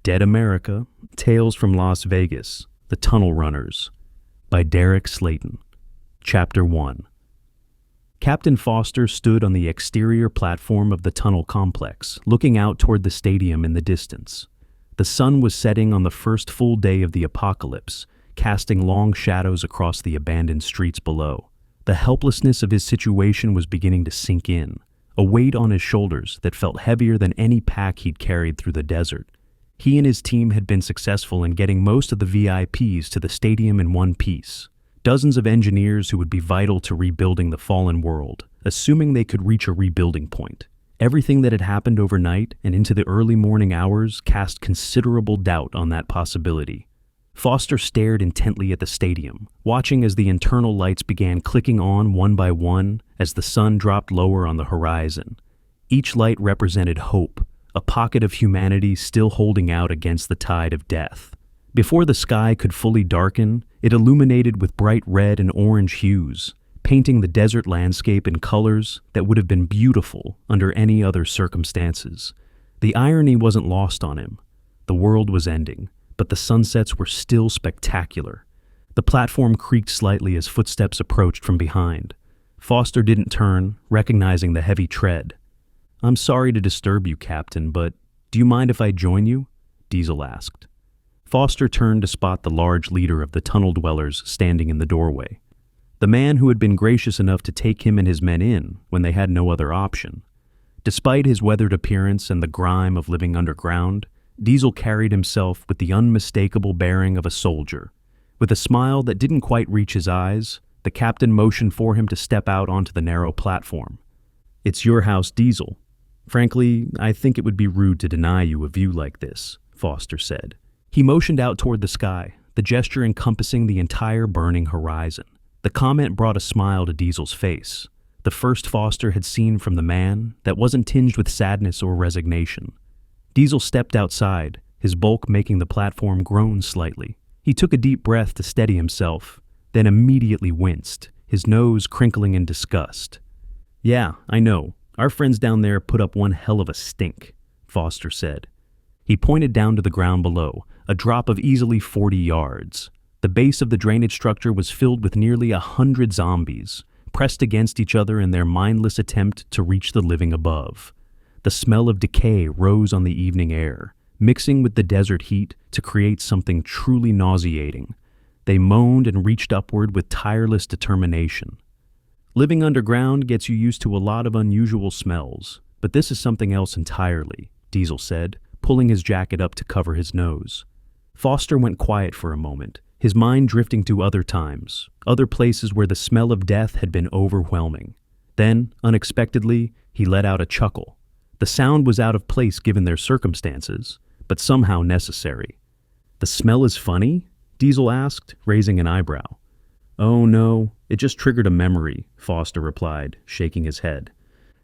Dead America, Tales from Las Vegas, The Tunnel Runners, by Derek Slayton. Chapter 1. Captain Foster stood on the exterior platform of the tunnel complex, looking out toward the stadium in the distance. The sun was setting on the first full day of the apocalypse, casting long shadows across the abandoned streets below. The helplessness of his situation was beginning to sink in, a weight on his shoulders that felt heavier than any pack he'd carried through the desert. He and his team had been successful in getting most of the VIPs to the stadium in one piece. Dozens of engineers who would be vital to rebuilding the fallen world, assuming they could reach a rebuilding point. Everything that had happened overnight and into the early morning hours cast considerable doubt on that possibility. Foster stared intently at the stadium, watching as the internal lights began clicking on one by one as the sun dropped lower on the horizon. Each light represented hope, a pocket of humanity still holding out against the tide of death. Before the sky could fully darken, it illuminated with bright red and orange hues, painting the desert landscape in colors that would have been beautiful under any other circumstances. The irony wasn't lost on him. The world was ending, but the sunsets were still spectacular. The platform creaked slightly as footsteps approached from behind. Foster didn't turn, recognizing the heavy tread. "I'm sorry to disturb you, Captain, but do you mind if I join you?" Diesel asked. Foster turned to spot the large leader of the tunnel dwellers standing in the doorway. The man who had been gracious enough to take him and his men in when they had no other option. Despite his weathered appearance and the grime of living underground, Diesel carried himself with the unmistakable bearing of a soldier. With a smile that didn't quite reach his eyes, the captain motioned for him to step out onto the narrow platform. "It's your house, Diesel. Frankly, I think it would be rude to deny you a view like this," Foster said. He motioned out toward the sky, the gesture encompassing the entire burning horizon. The comment brought a smile to Diesel's face, the first Foster had seen from the man that wasn't tinged with sadness or resignation. Diesel stepped outside, his bulk making the platform groan slightly. He took a deep breath to steady himself, then immediately winced, his nose crinkling in disgust. "Yeah, I know. Our friends down there put up one hell of a stink," Foster said. He pointed down to the ground below, a drop of easily 40 yards. The base of the drainage structure was filled with nearly 100 zombies, pressed against each other in their mindless attempt to reach the living above. The smell of decay rose on the evening air, mixing with the desert heat to create something truly nauseating. They moaned and reached upward with tireless determination. "Living underground gets you used to a lot of unusual smells, but this is something else entirely," Diesel said, pulling his jacket up to cover his nose. Foster went quiet for a moment, his mind drifting to other times, other places where the smell of death had been overwhelming. Then, unexpectedly, he let out a chuckle. The sound was out of place given their circumstances, but somehow necessary. "The smell is funny?" Diesel asked, raising an eyebrow. "Oh no, it just triggered a memory," Foster replied, shaking his head.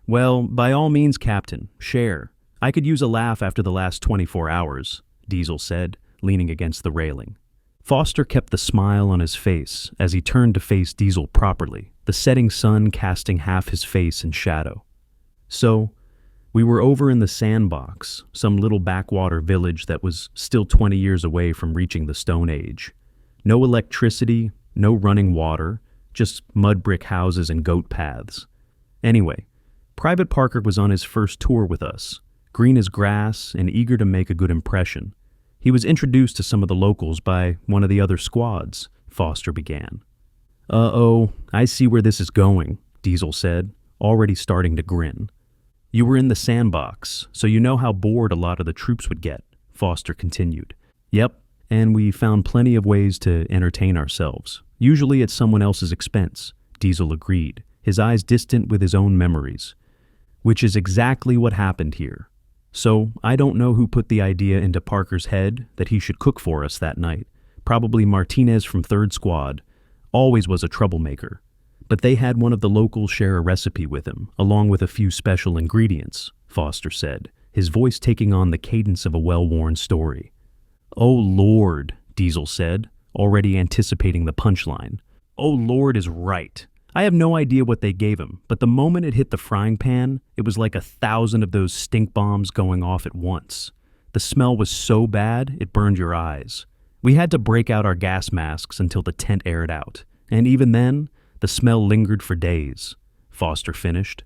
"Well, by all means, Captain, share. I could use a laugh after the last 24 hours, Diesel said, leaning against the railing. Foster kept the smile on his face as he turned to face Diesel properly, the setting sun casting half his face in shadow. "So, we were over in the Sandbox, some little backwater village that was still 20 years away from reaching the Stone Age. No electricity, no running water, just mud brick houses and goat paths. Anyway, Private Parker was on his first tour with us, green as grass and eager to make a good impression. He was introduced to some of the locals by one of the other squads," Foster began. "Uh-oh, I see where this is going," Diesel said, already starting to grin. "You were in the Sandbox, so you know how bored a lot of the troops would get," Foster continued. "Yep, and we found plenty of ways to entertain ourselves, usually at someone else's expense," Diesel agreed, his eyes distant with his own memories. "Which is exactly what happened here. So, I don't know who put the idea into Parker's head that he should cook for us that night. Probably Martinez from 3rd Squad. Always was a troublemaker. But they had one of the locals share a recipe with him, along with a few special ingredients," Foster said, his voice taking on the cadence of a well-worn story. "Oh Lord," Diesel said, already anticipating the punchline. "Oh Lord is right. I have no idea what they gave him, but the moment it hit the frying pan, it was like 1,000 of those stink bombs going off at once. The smell was so bad it burned your eyes. We had to break out our gas masks until the tent aired out, and even then, the smell lingered for days," Foster finished.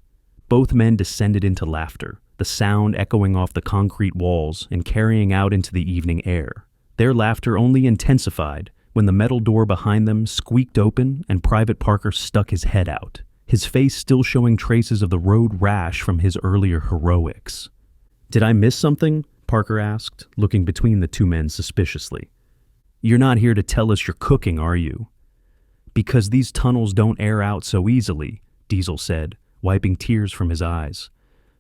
Both men descended into laughter, the sound echoing off the concrete walls and carrying out into the evening air. Their laughter only intensified when the metal door behind them squeaked open and Private Parker stuck his head out, his face still showing traces of the road rash from his earlier heroics. "Did I miss something?" Parker asked, looking between the two men suspiciously. "You're not here to tell us you're cooking, are you?" "Because these tunnels don't air out so easily," Diesel said, wiping tears from his eyes.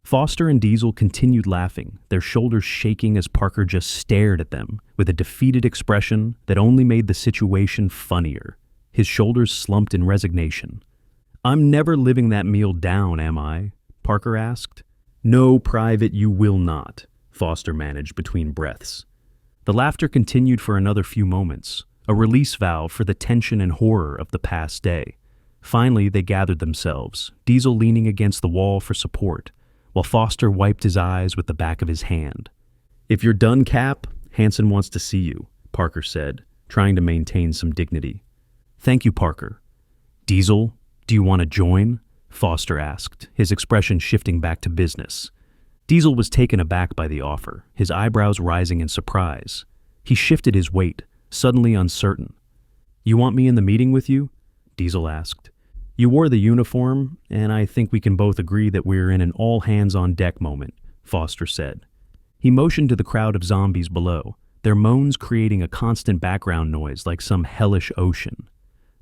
Foster and Diesel continued laughing, their shoulders shaking as Parker just stared at them with a defeated expression that only made the situation funnier. His shoulders slumped in resignation. "I'm never living that meal down, am I?" Parker asked. "No, Private, you will not," Foster managed between breaths. The laughter continued for another few moments, a release valve for the tension and horror of the past day. Finally, they gathered themselves, Diesel leaning against the wall for support, while Foster wiped his eyes with the back of his hand. "If you're done, Cap, Hansen wants to see you," Parker said, trying to maintain some dignity. "Thank you, Parker." "Diesel, do you want to join?" Foster asked, his expression shifting back to business. Diesel was taken aback by the offer, his eyebrows rising in surprise. He shifted his weight, suddenly uncertain. "You want me in the meeting with you?" Diesel asked. "You wore the uniform, and I think we can both agree that we're in an all-hands-on-deck moment," Foster said. He motioned to the crowd of zombies below, their moans creating a constant background noise like some hellish ocean.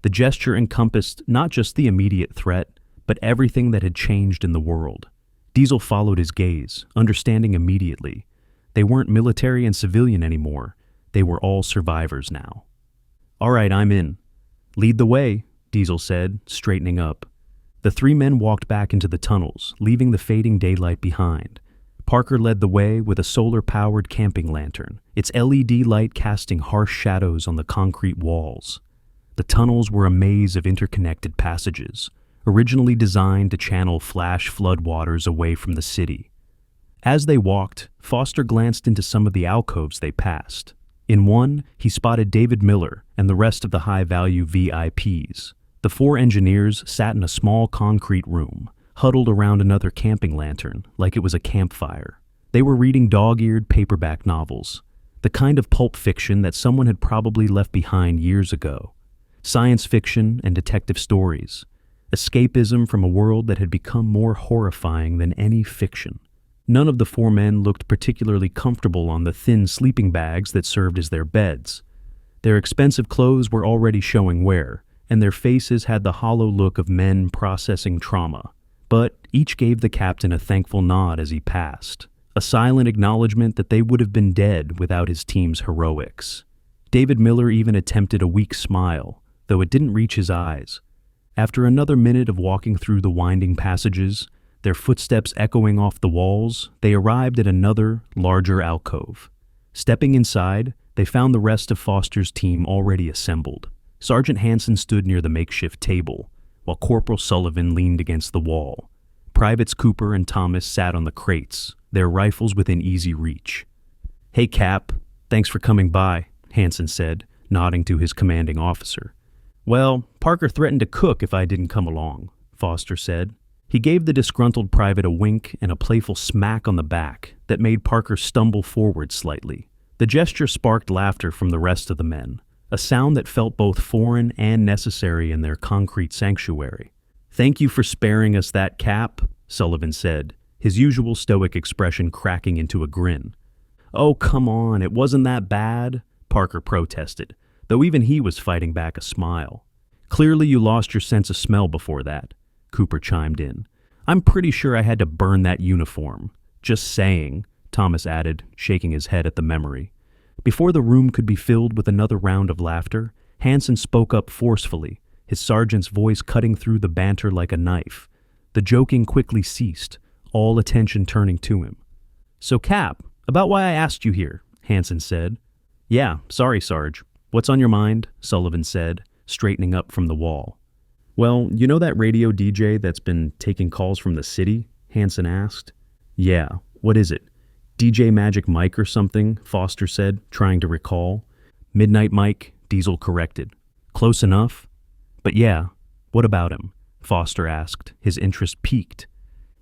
The gesture encompassed not just the immediate threat, but everything that had changed in the world. Diesel followed his gaze, understanding immediately. They weren't military and civilian anymore. They were all survivors now. "All right, I'm in." "Lead the way," Diesel said, straightening up. The three men walked back into the tunnels, leaving the fading daylight behind. Parker led the way with a solar-powered camping lantern, its LED light casting harsh shadows on the concrete walls. The tunnels were a maze of interconnected passages, originally designed to channel flash floodwaters away from the city. As they walked, Foster glanced into some of the alcoves they passed. In one, he spotted David Miller and the rest of the high-value VIPs. The four engineers sat in a small concrete room, huddled around another camping lantern like it was a campfire. They were reading dog-eared paperback novels, the kind of pulp fiction that someone had probably left behind years ago. Science fiction and detective stories. Escapism from a world that had become more horrifying than any fiction. None of the four men looked particularly comfortable on the thin sleeping bags that served as their beds. Their expensive clothes were already showing wear, and their faces had the hollow look of men processing trauma. But each gave the captain a thankful nod as he passed, a silent acknowledgement that they would have been dead without his team's heroics. David Miller even attempted a weak smile, though it didn't reach his eyes. After another minute of walking through the winding passages, their footsteps echoing off the walls, they arrived at another, larger alcove. Stepping inside, they found the rest of Foster's team already assembled. Sergeant Hansen stood near the makeshift table, while Corporal Sullivan leaned against the wall. Privates Cooper and Thomas sat on the crates, their rifles within easy reach. "Hey, Cap, thanks for coming by," Hansen said, nodding to his commanding officer. "Well, Parker threatened to cook if I didn't come along," Foster said. He gave the disgruntled private a wink and a playful smack on the back that made Parker stumble forward slightly. The gesture sparked laughter from the rest of the men, a sound that felt both foreign and necessary in their concrete sanctuary. "Thank you for sparing us that, Cap," Sullivan said, his usual stoic expression cracking into a grin. "Oh, come on, it wasn't that bad," Parker protested, though even he was fighting back a smile. "Clearly you lost your sense of smell before that," Cooper chimed in. "I'm pretty sure I had to burn that uniform. Just saying," Thomas added, shaking his head at the memory. Before the room could be filled with another round of laughter, Hansen spoke up forcefully, his sergeant's voice cutting through the banter like a knife. The joking quickly ceased, all attention turning to him. "So, Cap, about why I asked you here," Hansen said. "Yeah, sorry, Sarge. What's on your mind?" Sullivan said, straightening up from the wall. "Well, you know that radio DJ that's been taking calls from the city?" Hansen asked. "Yeah, what is it?" DJ Magic Mike or something, Foster said, trying to recall. Midnight Mike, Diesel corrected. Close enough? But yeah, what about him? Foster asked, his interest piqued.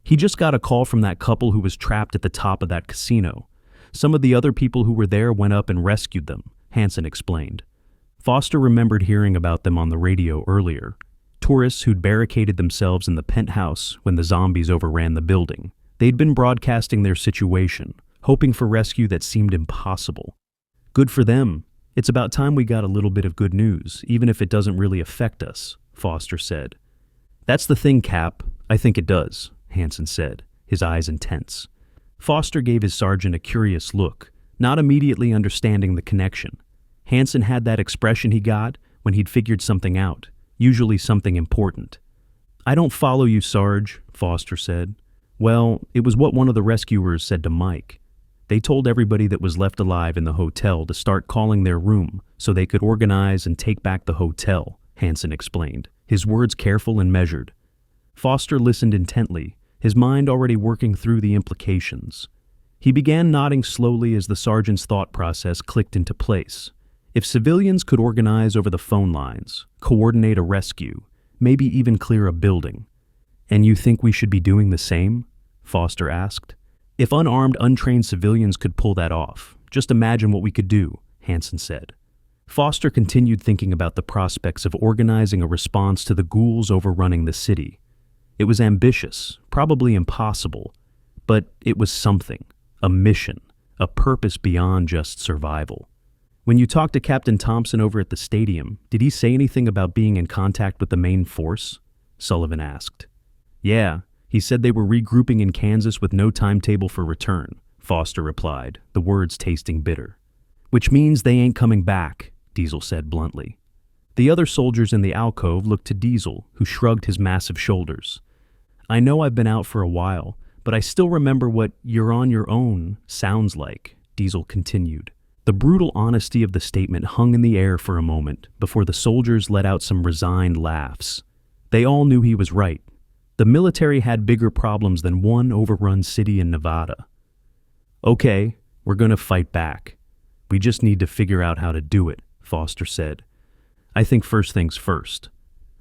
He just got a call from that couple who was trapped at the top of that casino. Some of the other people who were there went up and rescued them, Hansen explained. Foster remembered hearing about them on the radio earlier. Tourists who'd barricaded themselves in the penthouse when the zombies overran the building. They'd been broadcasting their situation, hoping for rescue that seemed impossible. Good for them. It's about time we got a little bit of good news, even if it doesn't really affect us, Foster said. That's the thing, Cap. I think it does, Hansen said, his eyes intense. Foster gave his sergeant a curious look, not immediately understanding the connection. Hansen had that expression he got when he'd figured something out, usually something important. I don't follow you, Sarge, Foster said. Well, it was what one of the rescuers said to Mike. They told everybody that was left alive in the hotel to start calling their room so they could organize and take back the hotel, Hansen explained, his words careful and measured. Foster listened intently, his mind already working through the implications. He began nodding slowly as the sergeant's thought process clicked into place. If civilians could organize over the phone lines, coordinate a rescue, maybe even clear a building. And you think we should be doing the same? Foster asked. If unarmed, untrained civilians could pull that off, just imagine what we could do, Hansen said. Foster continued thinking about the prospects of organizing a response to the ghouls overrunning the city. It was ambitious, probably impossible, but it was something, a mission, a purpose beyond just survival. When you talked to Captain Thompson over at the stadium, did he say anything about being in contact with the main force? Sullivan asked. Yeah, he said they were regrouping in Kansas with no timetable for return, Foster replied, the words tasting bitter. Which means they ain't coming back, Diesel said bluntly. The other soldiers in the alcove looked to Diesel, who shrugged his massive shoulders. I know I've been out for a while, but I still remember what "you're on your own" sounds like, Diesel continued. The brutal honesty of the statement hung in the air for a moment before the soldiers let out some resigned laughs. They all knew he was right. The military had bigger problems than one overrun city in Nevada. Okay, we're going to fight back. We just need to figure out how to do it, Foster said. I think first things first.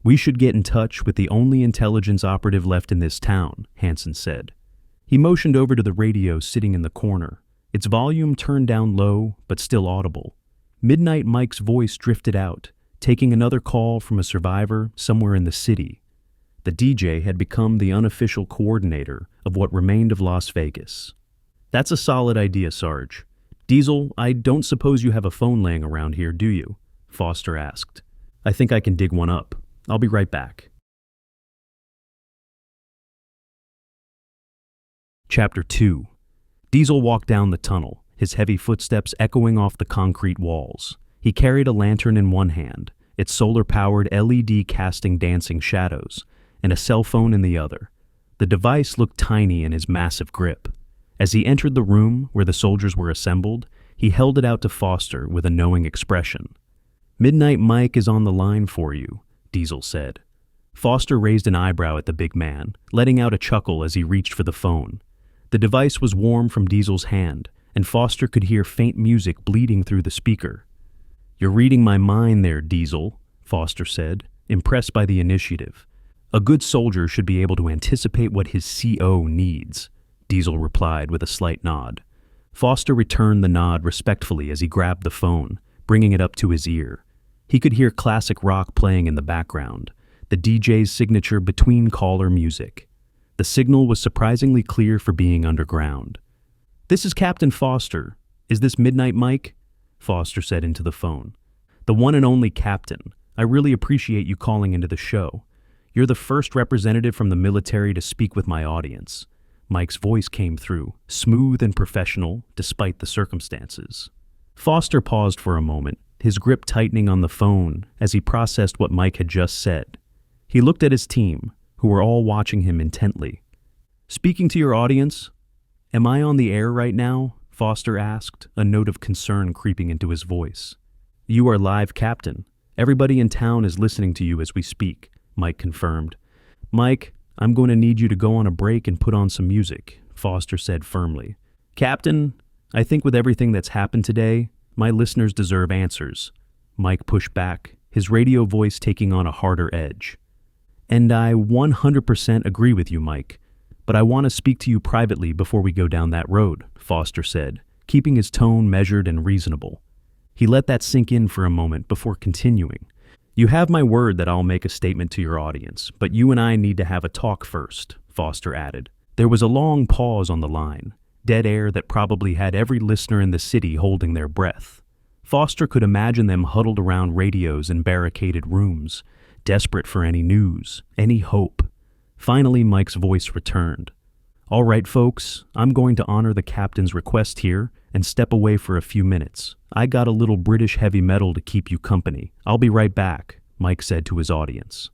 We should get in touch with the only intelligence operative left in this town, Hansen said. He motioned over to the radio sitting in the corner, its volume turned down low but still audible. Midnight Mike's voice drifted out, taking another call from a survivor somewhere in the city. The DJ had become the unofficial coordinator of what remained of Las Vegas. That's a solid idea, Sarge. Diesel, I don't suppose you have a phone laying around here, do you? Foster asked. I think I can dig one up. I'll be right back. Chapter 2. Diesel walked down the tunnel, his heavy footsteps echoing off the concrete walls. He carried a lantern in one hand, its solar-powered LED casting dancing shadows, and a cell phone in the other. The device looked tiny in his massive grip. As he entered the room where the soldiers were assembled, he held it out to Foster with a knowing expression. Midnight Mike is on the line for you, Diesel said. Foster raised an eyebrow at the big man, letting out a chuckle as he reached for the phone. The device was warm from Diesel's hand, and Foster could hear faint music bleeding through the speaker. You're reading my mind there, Diesel, Foster said, impressed by the initiative. A good soldier should be able to anticipate what his CO needs, Diesel replied with a slight nod. Foster returned the nod respectfully as he grabbed the phone, bringing it up to his ear. He could hear classic rock playing in the background, the DJ's signature between-caller music. The signal was surprisingly clear for being underground. This is Captain Foster. Is this Midnight Mike? Foster said into the phone. The one and only Captain. I really appreciate you calling into the show. You're the first representative from the military to speak with my audience. Mike's voice came through, smooth and professional, despite the circumstances. Foster paused for a moment, his grip tightening on the phone as he processed what Mike had just said. He looked at his team, who were all watching him intently. Speaking to your audience? Am I on the air right now? Foster asked, a note of concern creeping into his voice. You are live, Captain. Everybody in town is listening to you as we speak, Mike confirmed. Mike, I'm going to need you to go on a break and put on some music, Foster said firmly. Captain, I think with everything that's happened today, my listeners deserve answers. Mike pushed back, his radio voice taking on a harder edge. And I 100% agree with you, Mike. But I want to speak to you privately before we go down that road, Foster said, keeping his tone measured and reasonable. He let that sink in for a moment before continuing. You have my word that I'll make a statement to your audience, but you and I need to have a talk first, Foster added. There was a long pause on the line, dead air that probably had every listener in the city holding their breath. Foster could imagine them huddled around radios in barricaded rooms, desperate for any news, any hope. Finally, Mike's voice returned. All right, folks, I'm going to honor the captain's request here and step away for a few minutes. I got a little British heavy metal to keep you company. I'll be right back, Mike said to his audience.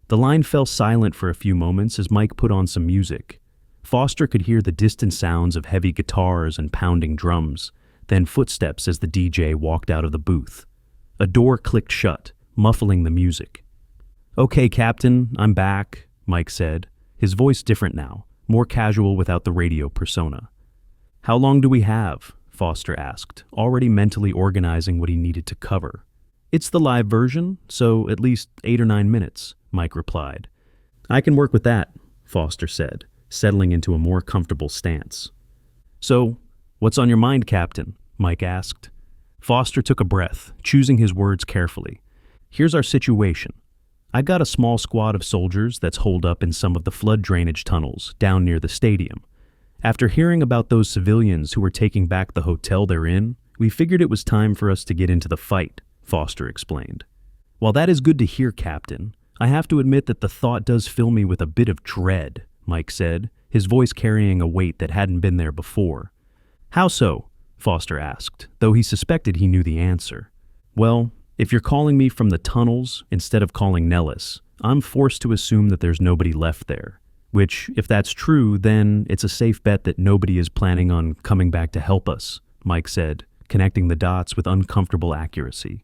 The line fell silent for a few moments as Mike put on some music. Foster could hear the distant sounds of heavy guitars and pounding drums, then footsteps as the DJ walked out of the booth. A door clicked shut, muffling the music. Okay, Captain, I'm back, Mike said, his voice different now, more casual without the radio persona. How long do we have? Foster asked, already mentally organizing what he needed to cover. It's the live version, so at least 8 or 9 minutes, Mike replied. I can work with that, Foster said, settling into a more comfortable stance. So, what's on your mind, Captain? Mike asked. Foster took a breath, choosing his words carefully. Here's our situation. I got a small squad of soldiers that's holed up in some of the flood drainage tunnels down near the stadium. After hearing about those civilians who were taking back the hotel they're in, we figured it was time for us to get into the fight, Foster explained. While that is good to hear, Captain, I have to admit that the thought does fill me with a bit of dread, Mike said, his voice carrying a weight that hadn't been there before. How so? Foster asked, though he suspected he knew the answer. Well, if you're calling me from the tunnels instead of calling Nellis, I'm forced to assume that there's nobody left there. Which, if that's true, then it's a safe bet that nobody is planning on coming back to help us, Mike said, connecting the dots with uncomfortable accuracy.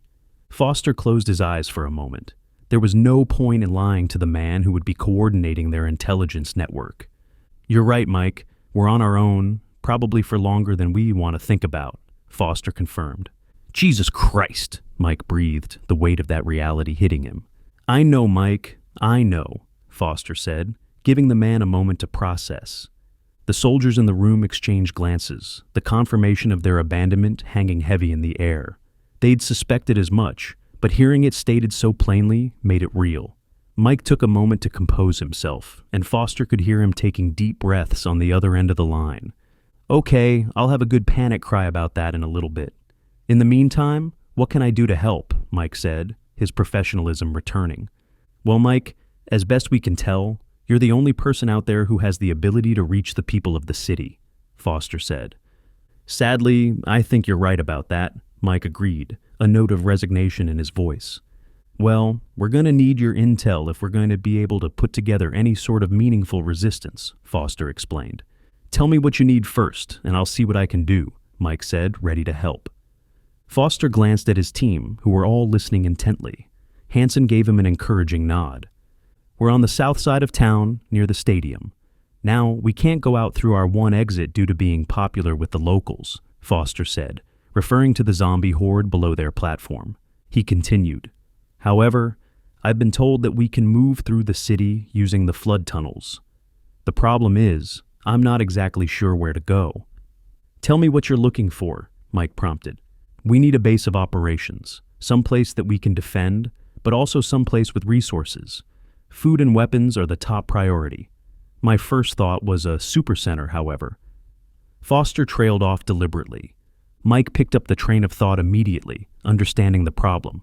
Foster closed his eyes for a moment. There was no point in lying to the man who would be coordinating their intelligence network. You're right, Mike. We're on our own, probably for longer than we want to think about, Foster confirmed. Jesus Christ, Mike breathed, the weight of that reality hitting him. I know, Mike. I know, Foster said, giving the man a moment to process. The soldiers in the room exchanged glances, the confirmation of their abandonment hanging heavy in the air. They'd suspected as much, but hearing it stated so plainly made it real. Mike took a moment to compose himself, and Foster could hear him taking deep breaths on the other end of the line. Okay, I'll have a good panic cry about that in a little bit. In the meantime, what can I do to help? Mike said, his professionalism returning. Well, Mike, as best we can tell, you're the only person out there who has the ability to reach the people of the city, Foster said. Sadly, I think you're right about that, Mike agreed, a note of resignation in his voice. Well, we're going to need your intel if we're going to be able to put together any sort of meaningful resistance, Foster explained. Tell me what you need first, and I'll see what I can do, Mike said, ready to help. Foster glanced at his team, who were all listening intently. Hanson gave him an encouraging nod. We're on the south side of town, near the stadium. Now, we can't go out through our one exit due to being popular with the locals, Foster said, referring to the zombie horde below their platform. He continued, However, I've been told that we can move through the city using the flood tunnels. The problem is, I'm not exactly sure where to go. Tell me what you're looking for, Mike prompted. We need a base of operations, someplace that we can defend, but also someplace with resources. Food and weapons are the top priority. My first thought was a supercenter, however. Foster trailed off deliberately. Mike picked up the train of thought immediately, understanding the problem.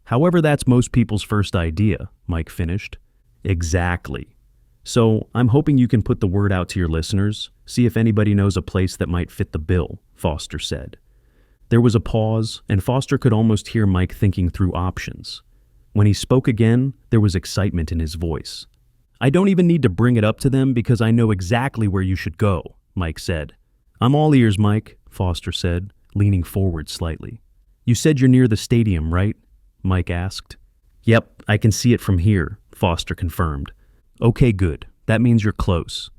However, that's most people's first idea, Mike finished. Exactly. So, I'm hoping you can put the word out to your listeners, see if anybody knows a place that might fit the bill, Foster said. There was a pause, and Foster could almost hear Mike thinking through options. When he spoke again, there was excitement in his voice. I don't even need to bring it up to them because I know exactly where you should go, Mike said. I'm all ears, Mike, Foster said, leaning forward slightly. You said you're near the stadium, right? Mike asked. Yep, I can see it from here, Foster confirmed. Okay, good. That means you're close.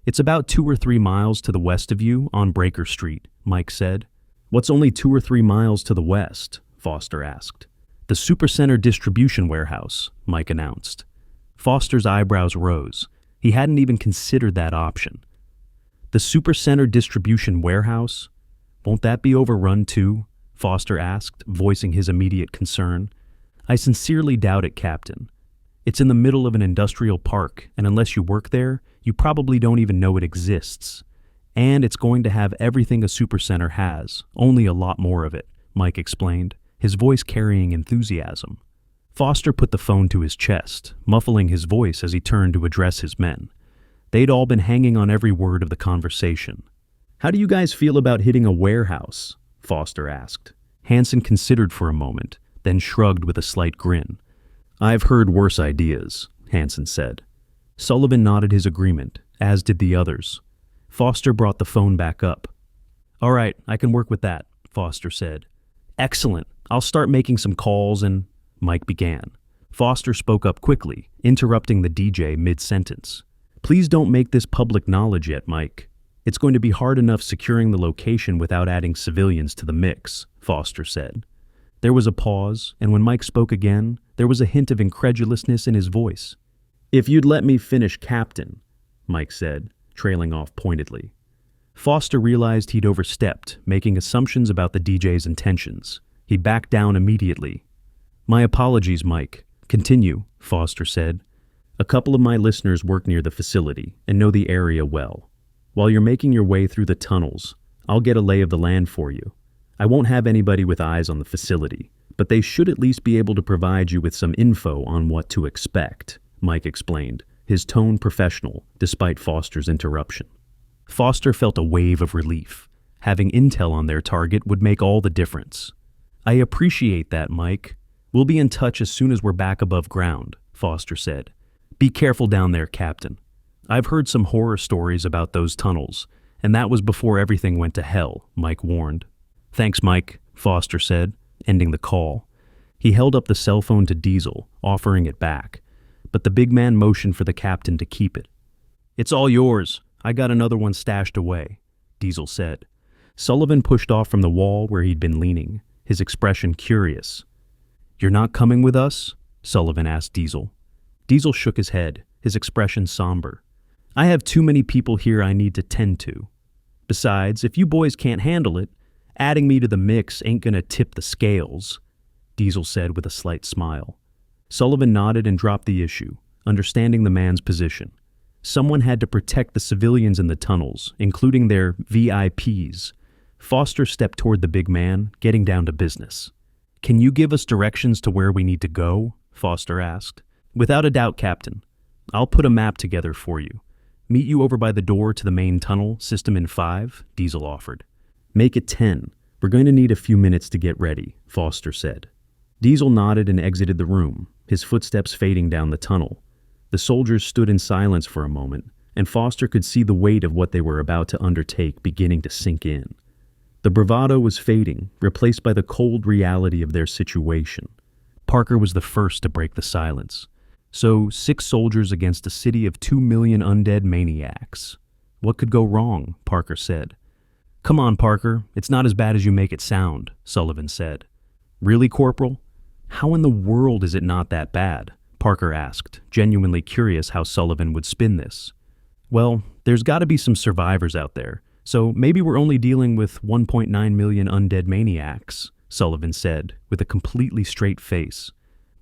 It's about 2 or 3 miles to the west of you on Breaker Street, Mike said. What's only 2 or 3 miles to the west? Foster asked. The Supercenter distribution warehouse, Mike announced. Foster's eyebrows rose. He hadn't even considered that option. The Supercenter distribution warehouse? Won't that be overrun too? Foster asked, voicing his immediate concern. I sincerely doubt it, Captain. It's in the middle of an industrial park, and unless you work there, you probably don't even know it exists. And it's going to have everything a supercenter has, only a lot more of it, Mike explained, his voice carrying enthusiasm. Foster put the phone to his chest, muffling his voice as he turned to address his men. They'd all been hanging on every word of the conversation. How do you guys feel about hitting a warehouse? Foster asked. Hansen considered for a moment, then shrugged with a slight grin. I've heard worse ideas, Hansen said. Sullivan nodded his agreement, as did the others. Foster brought the phone back up. All right, I can work with that, Foster said. Excellent. I'll start making some calls and... Mike began. Foster spoke up quickly, interrupting the DJ mid-sentence. Please don't make this public knowledge yet, Mike. It's going to be hard enough securing the location without adding civilians to the mix, Foster said. There was a pause, and when Mike spoke again, there was a hint of incredulousness in his voice. If you'd let me finish, Captain, Mike said, trailing off pointedly. Foster realized he'd overstepped, making assumptions about the DJ's intentions. He backed down immediately. My apologies, Mike. Continue, Foster said. A couple of my listeners work near the facility and know the area well. While you're making your way through the tunnels, I'll get a lay of the land for you. I won't have anybody with eyes on the facility, but they should at least be able to provide you with some info on what to expect, Mike explained, his tone professional, despite Foster's interruption. Foster felt a wave of relief. Having intel on their target would make all the difference. I appreciate that, Mike. We'll be in touch as soon as we're back above ground, Foster said. Be careful down there, Captain. I've heard some horror stories about those tunnels, and that was before everything went to hell, Mike warned. Thanks, Mike, Foster said, ending the call. He held up the cell phone to Diesel, offering it back, but the big man motioned for the captain to keep it. It's all yours. I got another one stashed away, Diesel said. Sullivan pushed off from the wall where he'd been leaning, his expression curious. You're not coming with us? Sullivan asked Diesel. Diesel shook his head, his expression somber. I have too many people here I need to tend to. Besides, if you boys can't handle it, adding me to the mix ain't gonna tip the scales, Diesel said with a slight smile. Sullivan nodded and dropped the issue, understanding the man's position. Someone had to protect the civilians in the tunnels, including their VIPs. Foster stepped toward the big man, getting down to business. Can you give us directions to where we need to go? Foster asked. Without a doubt, Captain. I'll put a map together for you. Meet you over by the door to the main tunnel, system in 5, Diesel offered. Make it 10. We're going to need a few minutes to get ready, Foster said. Diesel nodded and exited the room, his footsteps fading down the tunnel. The soldiers stood in silence for a moment, and Foster could see the weight of what they were about to undertake beginning to sink in. The bravado was fading, replaced by the cold reality of their situation. Parker was the first to break the silence. So, 6 soldiers against a city of 2 million undead maniacs. What could go wrong? Parker said. Come on, Parker. It's not as bad as you make it sound, Sullivan said. Really, Corporal? How in the world is it not that bad? Parker asked, genuinely curious how Sullivan would spin this. Well, there's got to be some survivors out there, so maybe we're only dealing with 1.9 million undead maniacs, Sullivan said, with a completely straight face.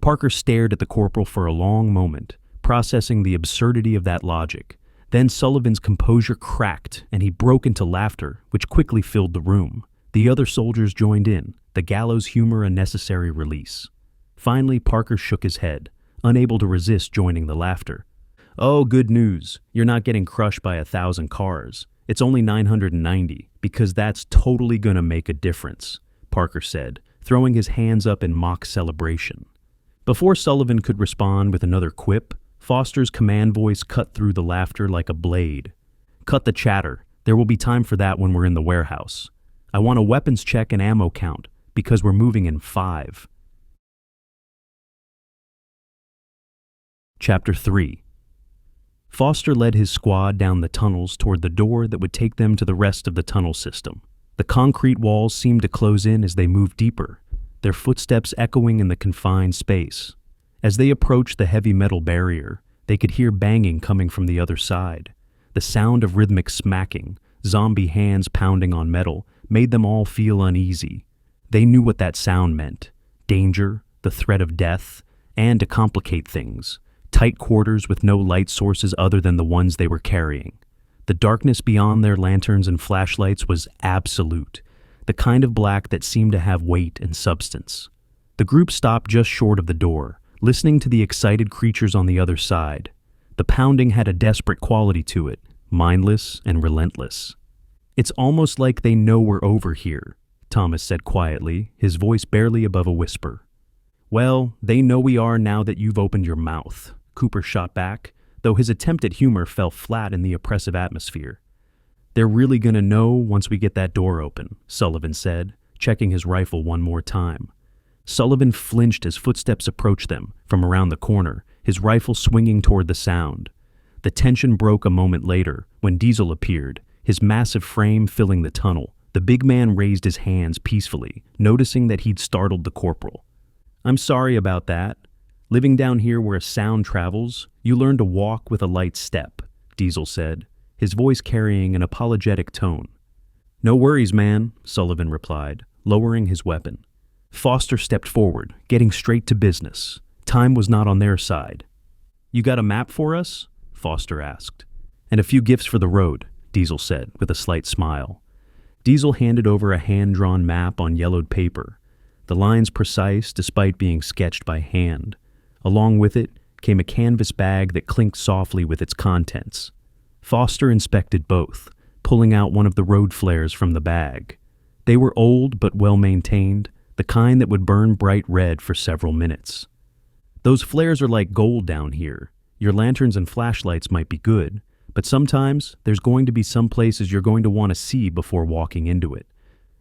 Parker stared at the corporal for a long moment, processing the absurdity of that logic. Then Sullivan's composure cracked, and he broke into laughter, which quickly filled the room. The other soldiers joined in, the gallows humor a necessary release. Finally, Parker shook his head, unable to resist joining the laughter. Oh, good news. You're not getting crushed by 1,000 cars. It's only 990, because that's totally gonna make a difference, Parker said, throwing his hands up in mock celebration. Before Sullivan could respond with another quip, Foster's command voice cut through the laughter like a blade. Cut the chatter. There will be time for that when we're in the warehouse. I want a weapons check and ammo count, because we're moving in 5. Chapter 3. Foster led his squad down the tunnels toward the door that would take them to the rest of the tunnel system. The concrete walls seemed to close in as they moved deeper, their footsteps echoing in the confined space. As they approached the heavy metal barrier, they could hear banging coming from the other side. The sound of rhythmic smacking, zombie hands pounding on metal, made them all feel uneasy. They knew what that sound meant: danger, the threat of death, and, to complicate things, tight quarters with no light sources other than the ones they were carrying. The darkness beyond their lanterns and flashlights was absolute, the kind of black that seemed to have weight and substance. The group stopped just short of the door, listening to the excited creatures on the other side. The pounding had a desperate quality to it, mindless and relentless. "It's almost like they know we're over here," Thomas said quietly, his voice barely above a whisper. "Well, they know we are now that you've opened your mouth," Cooper shot back, though his attempt at humor fell flat in the oppressive atmosphere. "They're really gonna know once we get that door open," Sullivan said, checking his rifle one more time. Sullivan flinched as footsteps approached them from around the corner, his rifle swinging toward the sound. The tension broke a moment later when Diesel appeared, his massive frame filling the tunnel. The big man raised his hands peacefully, noticing that he'd startled the corporal. "I'm sorry about that. Living down here where sound travels, you learn to walk with a light step," Diesel said, his voice carrying an apologetic tone. "No worries, man," Sullivan replied, lowering his weapon. Foster stepped forward, getting straight to business. Time was not on their side. "You got a map for us?" Foster asked. "And a few gifts for the road," Diesel said, with a slight smile. Diesel handed over a hand-drawn map on yellowed paper, the lines precise despite being sketched by hand. Along with it came a canvas bag that clinked softly with its contents. Foster inspected both, pulling out one of the road flares from the bag. They were old but well-maintained, the kind that would burn bright red for several minutes. "Those flares are like gold down here. Your lanterns and flashlights might be good, but sometimes there's going to be some places you're going to want to see before walking into it,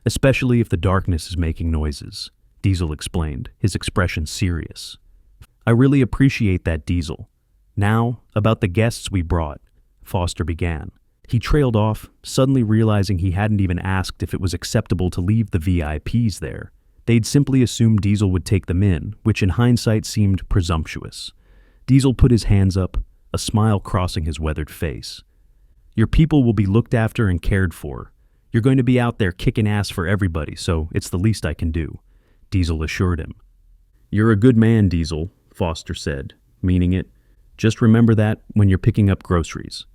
especially if the darkness is making noises," Diesel explained, his expression serious. "I really appreciate that, Diesel. Now, about the guests we brought," Foster began. He trailed off, suddenly realizing he hadn't even asked if it was acceptable to leave the VIPs there. They'd simply assumed Diesel would take them in, which in hindsight seemed presumptuous. Diesel put his hands up, a smile crossing his weathered face. "Your people will be looked after and cared for. You're going to be out there kicking ass for everybody, so it's the least I can do," Diesel assured him. "You're a good man, Diesel," Foster said, meaning it. "Just remember that when you're picking up groceries."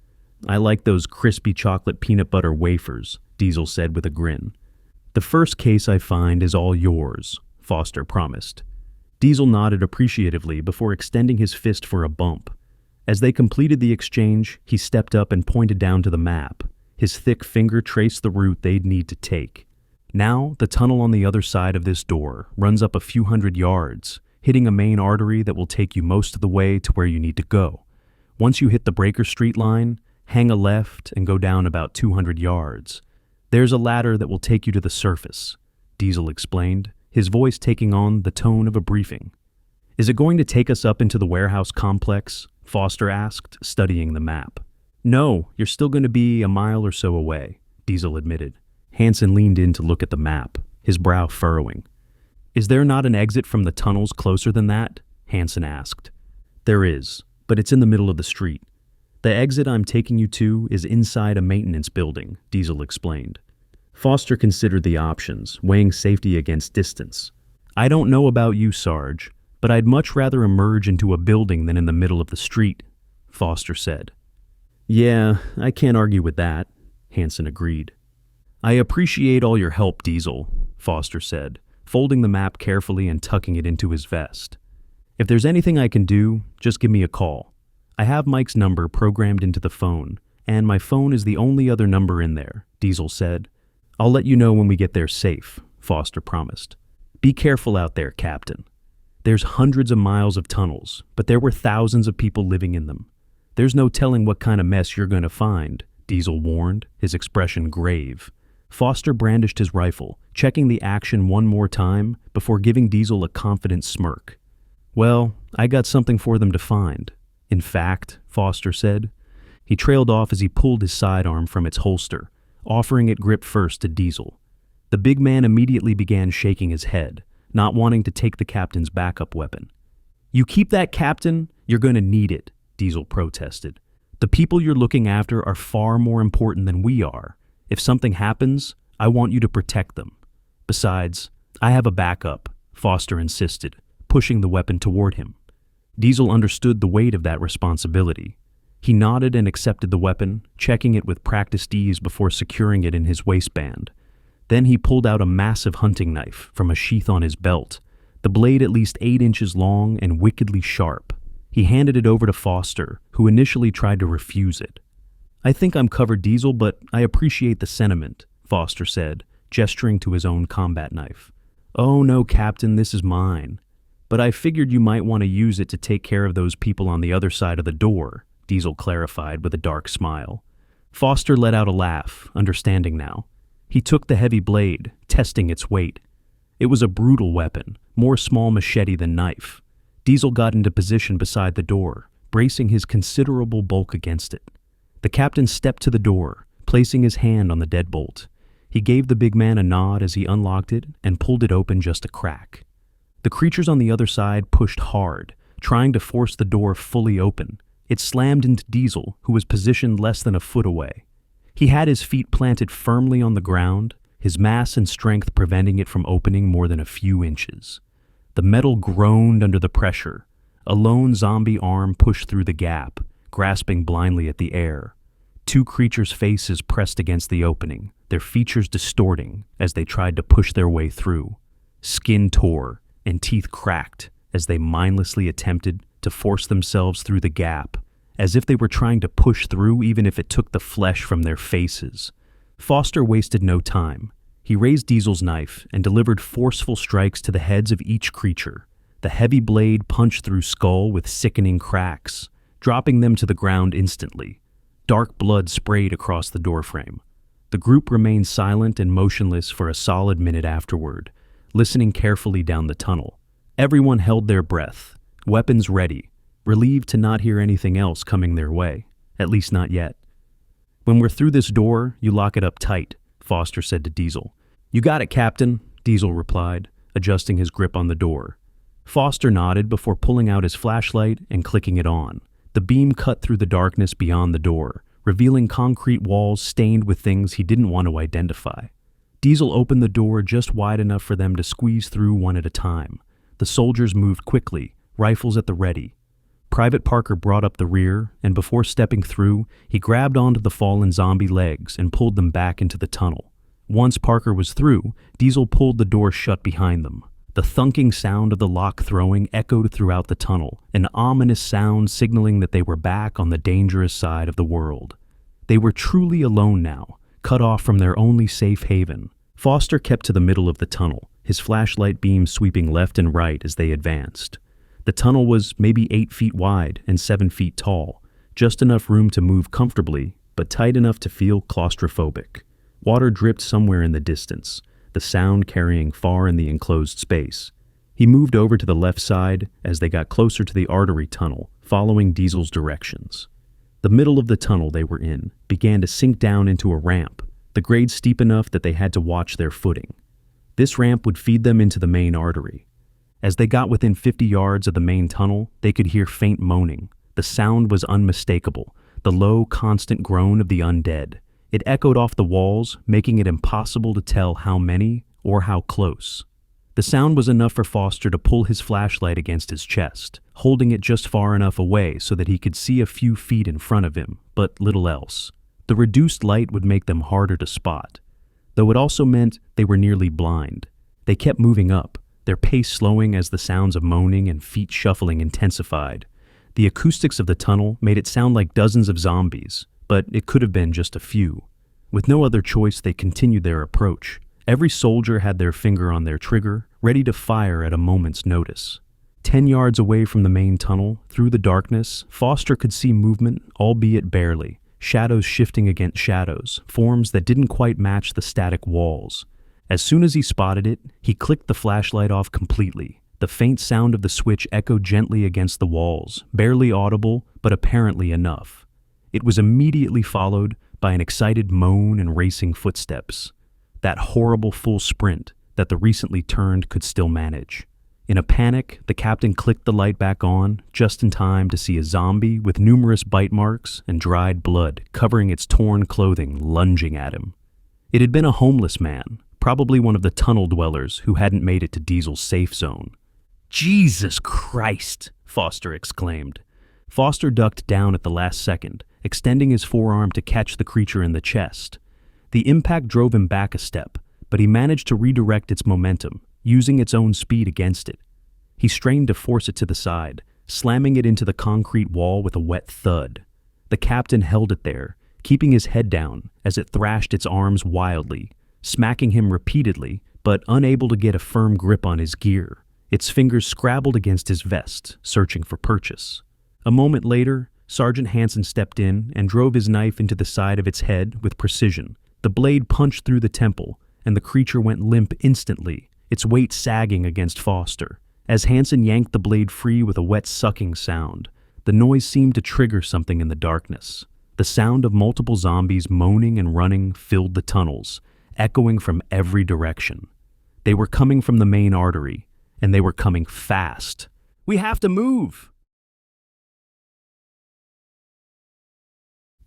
"I like those crispy chocolate peanut butter wafers," Diesel said with a grin. "The first case I find is all yours," Foster promised. Diesel nodded appreciatively before extending his fist for a bump. As they completed the exchange, he stepped up and pointed down to the map. His thick finger traced the route they'd need to take. "Now, the tunnel on the other side of this door runs up a few hundred yards, hitting a main artery that will take you most of the way to where you need to go. Once you hit the Breaker Street line, hang a left and go down about 200 yards. There's a ladder that will take you to the surface," Diesel explained, his voice taking on the tone of a briefing. "Is it going to take us up into the warehouse complex?" Foster asked, studying the map. "No, you're still going to be a mile or so away," Diesel admitted. Hansen leaned in to look at the map, his brow furrowing. "Is there not an exit from the tunnels closer than that?" Hansen asked. "There is, but it's in the middle of the street. The exit I'm taking you to is inside a maintenance building," Diesel explained. Foster considered the options, weighing safety against distance. "I don't know about you, Sarge, but I'd much rather emerge into a building than in the middle of the street," Foster said. "Yeah, I can't argue with that," Hansen agreed. "I appreciate all your help, Diesel," Foster said, folding the map carefully and tucking it into his vest. "If there's anything I can do, just give me a call. I have Mike's number programmed into the phone, and my phone is the only other number in there," Diesel said. "I'll let you know when we get there safe," Foster promised. "Be careful out there, Captain. There's hundreds of miles of tunnels, but there were thousands of people living in them. There's no telling what kind of mess you're going to find," Diesel warned, his expression grave. Foster brandished his rifle, checking the action one more time before giving Diesel a confident smirk. "Well, I got something for them to find. In fact," Foster said, He trailed off as he pulled his sidearm from its holster, offering it grip first to Diesel. The big man immediately began shaking his head, not wanting to take the captain's backup weapon. "You keep that, Captain? You're going to need it," Diesel protested. "The people you're looking after are far more important than we are. If something happens, I want you to protect them. Besides, I have a backup," Foster insisted, pushing the weapon toward him. Diesel understood the weight of that responsibility. He nodded and accepted the weapon, checking it with practiced ease before securing it in his waistband. Then he pulled out a massive hunting knife from a sheath on his belt, the blade at least 8 inches long and wickedly sharp. He handed it over to Foster, who initially tried to refuse it. "I think I'm covered, Diesel, but I appreciate the sentiment," Foster said, gesturing to his own combat knife. "Oh no, Captain, this is mine. But I figured you might want to use it to take care of those people on the other side of the door," Diesel clarified with a dark smile. Foster let out a laugh, understanding now. He took the heavy blade, testing its weight. It was a brutal weapon, more small machete than knife. Diesel got into position beside the door, bracing his considerable bulk against it. The captain stepped to the door, placing his hand on the deadbolt. He gave the big man a nod as he unlocked it and pulled it open just a crack. The creatures on the other side pushed hard, trying to force the door fully open. It slammed into Diesel, who was positioned less than a foot away. He had his feet planted firmly on the ground, his mass and strength preventing it from opening more than a few inches. The metal groaned under the pressure. A lone zombie arm pushed through the gap, grasping blindly at the air. 2 creatures' faces pressed against the opening, their features distorting as they tried to push their way through. Skin tore, and teeth cracked as they mindlessly attempted to force themselves through the gap, as if they were trying to push through even if it took the flesh from their faces. Foster wasted no time. He raised Diesel's knife and delivered forceful strikes to the heads of each creature. The heavy blade punched through skull with sickening cracks, dropping them to the ground instantly. Dark blood sprayed across the doorframe. The group remained silent and motionless for a solid minute afterward, listening carefully down the tunnel. Everyone held their breath, weapons ready, relieved to not hear anything else coming their way, at least not yet. "When we're through this door, you lock it up tight," Foster said to Diesel. "You got it, Captain," Diesel replied, adjusting his grip on the door. Foster nodded before pulling out his flashlight and clicking it on. The beam cut through the darkness beyond the door, revealing concrete walls stained with things he didn't want to identify. Diesel opened the door just wide enough for them to squeeze through one at a time. The soldiers moved quickly, rifles at the ready. Private Parker brought up the rear, and before stepping through, he grabbed onto the fallen zombie legs and pulled them back into the tunnel. Once Parker was through, Diesel pulled the door shut behind them. The thunking sound of the lock throwing echoed throughout the tunnel, an ominous sound signaling that they were back on the dangerous side of the world. They were truly alone now, cut off from their only safe haven. Foster kept to the middle of the tunnel, his flashlight beam sweeping left and right as they advanced. The tunnel was maybe 8 feet wide and 7 feet tall, just enough room to move comfortably, but tight enough to feel claustrophobic. Water dripped somewhere in the distance, the sound carrying far in the enclosed space. He moved over to the left side as they got closer to the artery tunnel, following Diesel's directions. The middle of the tunnel they were in began to sink down into a ramp, the grade steep enough that they had to watch their footing. This ramp would feed them into the main artery. As they got within 50 yards of the main tunnel, they could hear faint moaning. The sound was unmistakable, the low, constant groan of the undead. It echoed off the walls, making it impossible to tell how many or how close. The sound was enough for Foster to pull his flashlight against his chest, holding it just far enough away so that he could see a few feet in front of him, but little else. The reduced light would make them harder to spot, though it also meant they were nearly blind. They kept moving up, their pace slowing as the sounds of moaning and feet shuffling intensified. The acoustics of the tunnel made it sound like dozens of zombies, but it could have been just a few. With no other choice, they continued their approach. Every soldier had their finger on their trigger, ready to fire at a moment's notice. 10 yards away from the main tunnel, through the darkness, Foster could see movement, albeit barely. Shadows shifting against shadows, forms that didn't quite match the static walls. As soon as he spotted it, he clicked the flashlight off completely. The faint sound of the switch echoed gently against the walls, barely audible, but apparently enough. It was immediately followed by an excited moan and racing footsteps. That horrible full sprint that the recently turned could still manage. In a panic, the captain clicked the light back on, just in time to see a zombie with numerous bite marks and dried blood covering its torn clothing lunging at him. It had been a homeless man, probably one of the tunnel dwellers who hadn't made it to Diesel's safe zone. "Jesus Christ!" Foster exclaimed. Foster ducked down at the last second, extending his forearm to catch the creature in the chest. The impact drove him back a step, but he managed to redirect its momentum, using its own speed against it. He strained to force it to the side, slamming it into the concrete wall with a wet thud. The captain held it there, keeping his head down as it thrashed its arms wildly, smacking him repeatedly, but unable to get a firm grip on his gear. Its fingers scrabbled against his vest, searching for purchase. A moment later, Sergeant Hansen stepped in and drove his knife into the side of its head with precision. The blade punched through the temple, and the creature went limp instantly, its weight sagging against Foster. As Hansen yanked the blade free with a wet sucking sound, the noise seemed to trigger something in the darkness. The sound of multiple zombies moaning and running filled the tunnels, echoing from every direction. They were coming from the main artery, and they were coming fast. "We have to move!"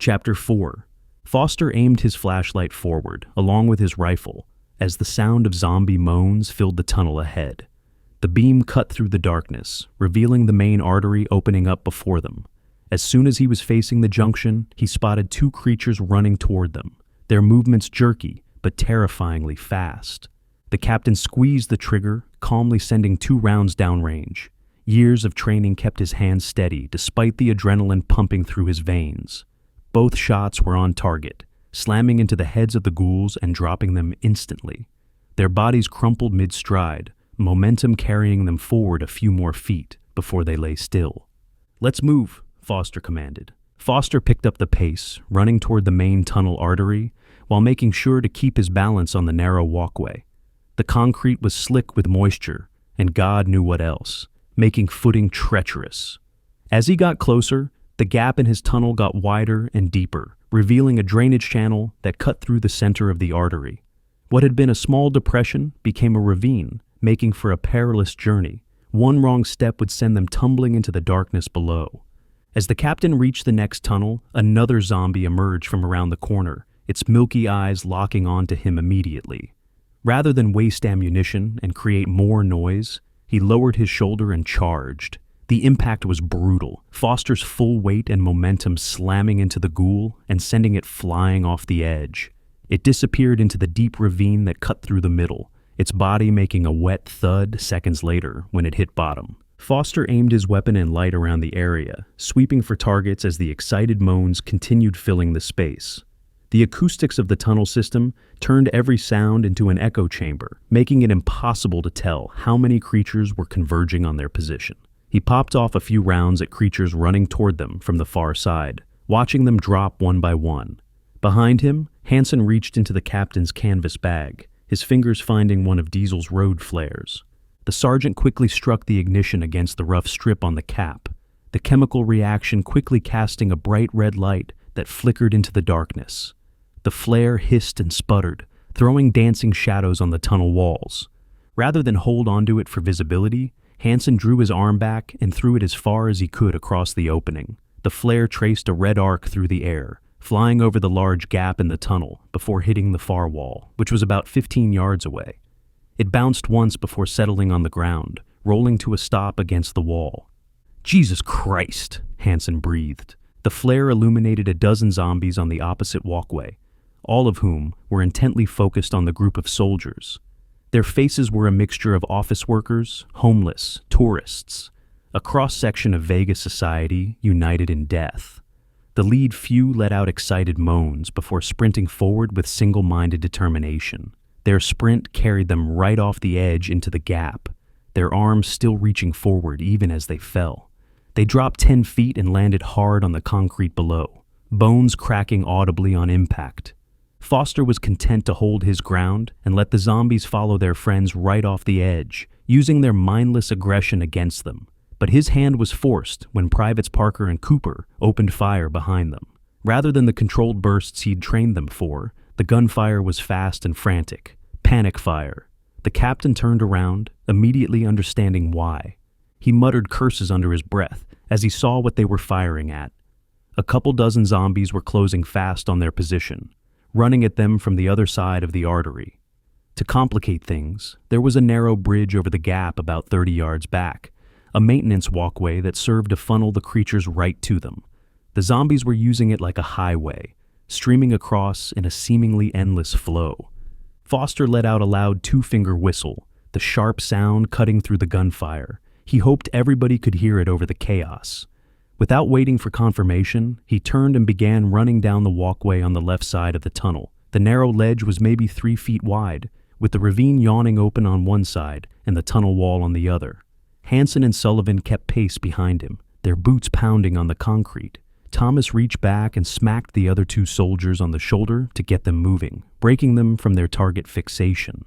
Chapter 4. Foster aimed his flashlight forward, along with his rifle, as the sound of zombie moans filled the tunnel ahead. The beam cut through the darkness, revealing the main artery opening up before them. As soon as he was facing the junction, he spotted two creatures running toward them, their movements jerky but terrifyingly fast. The captain squeezed the trigger, calmly sending 2 rounds downrange. Years of training kept his hands steady despite the adrenaline pumping through his veins. Both shots were on target, slamming into the heads of the ghouls and dropping them instantly. Their bodies crumpled mid-stride, momentum carrying them forward a few more feet before they lay still. "Let's move," Foster commanded. Foster picked up the pace, running toward the main tunnel artery, while making sure to keep his balance on the narrow walkway. The concrete was slick with moisture, and God knew what else, making footing treacherous. As he got closer, the gap in his tunnel got wider and deeper, revealing a drainage channel that cut through the center of the artery. What had been a small depression became a ravine, making for a perilous journey. One wrong step would send them tumbling into the darkness below. As the captain reached the next tunnel, another zombie emerged from around the corner, its milky eyes locking onto him immediately. Rather than waste ammunition and create more noise, he lowered his shoulder and charged. The impact was brutal, Foster's full weight and momentum slamming into the ghoul and sending it flying off the edge. It disappeared into the deep ravine that cut through the middle, its body making a wet thud seconds later when it hit bottom. Foster aimed his weapon in light around the area, sweeping for targets as the excited moans continued filling the space. The acoustics of the tunnel system turned every sound into an echo chamber, making it impossible to tell how many creatures were converging on their position. He popped off a few rounds at creatures running toward them from the far side, watching them drop one by one. Behind him, Hansen reached into the captain's canvas bag, his fingers finding one of Diesel's road flares. The sergeant quickly struck the ignition against the rough strip on the cap, the chemical reaction quickly casting a bright red light that flickered into the darkness. The flare hissed and sputtered, throwing dancing shadows on the tunnel walls. Rather than hold onto it for visibility, Hansen drew his arm back and threw it as far as he could across the opening. The flare traced a red arc through the air, flying over the large gap in the tunnel before hitting the far wall, which was about 15 yards away. It bounced once before settling on the ground, rolling to a stop against the wall. "Jesus Christ," Hansen breathed. The flare illuminated a dozen zombies on the opposite walkway, all of whom were intently focused on the group of soldiers. Their faces were a mixture of office workers, homeless, tourists, a cross-section of Vegas society united in death. The lead few let out excited moans before sprinting forward with single-minded determination. Their sprint carried them right off the edge into the gap, their arms still reaching forward even as they fell. They dropped 10 feet and landed hard on the concrete below, bones cracking audibly on impact. Foster was content to hold his ground and let the zombies follow their friends right off the edge, using their mindless aggression against them. But his hand was forced when Privates Parker and Cooper opened fire behind them. Rather than the controlled bursts he'd trained them for, the gunfire was fast and frantic. Panic fire. The captain turned around, immediately understanding why. He muttered curses under his breath as he saw what they were firing at. A couple dozen zombies were closing fast on their position, running at them from the other side of the artery. To complicate things, there was a narrow bridge over the gap about 30 yards back, a maintenance walkway that served to funnel the creatures right to them. The zombies were using it like a highway, streaming across in a seemingly endless flow. Foster let out a loud two-finger whistle, the sharp sound cutting through the gunfire. He hoped everybody could hear it over the chaos. Without waiting for confirmation, he turned and began running down the walkway on the left side of the tunnel. The narrow ledge was maybe 3 feet wide, with the ravine yawning open on one side and the tunnel wall on the other. Hansen and Sullivan kept pace behind him, their boots pounding on the concrete. Thomas reached back and smacked the other 2 soldiers on the shoulder to get them moving, breaking them from their target fixation.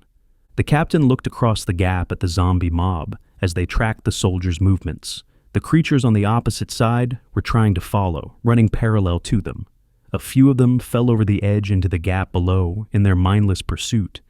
The captain looked across the gap at the zombie mob as they tracked the soldiers' movements. The creatures on the opposite side were trying to follow, running parallel to them. A few of them fell over the edge into the gap below in their mindless pursuit,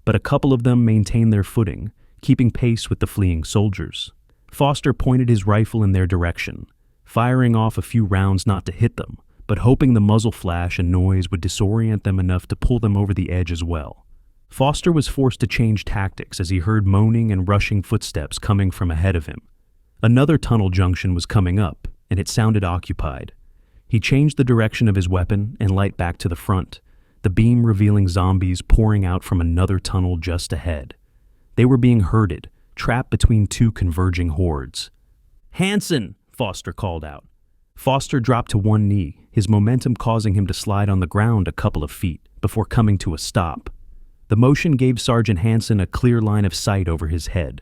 but a couple of them maintained their footing, keeping pace with the fleeing soldiers. Foster pointed his rifle in their direction, firing off a few rounds not to hit them, but hoping the muzzle flash and noise would disorient them enough to pull them over the edge as well. Foster was forced to change tactics as he heard moaning and rushing footsteps coming from ahead of him. Another tunnel junction was coming up, and it sounded occupied. He changed the direction of his weapon and light back to the front, the beam revealing zombies pouring out from another tunnel just ahead. They were being herded, trapped between 2 converging hordes. "Hansen!" Foster called out. Foster dropped to one knee, his momentum causing him to slide on the ground a couple of feet before coming to a stop. The motion gave Sergeant Hansen a clear line of sight over his head.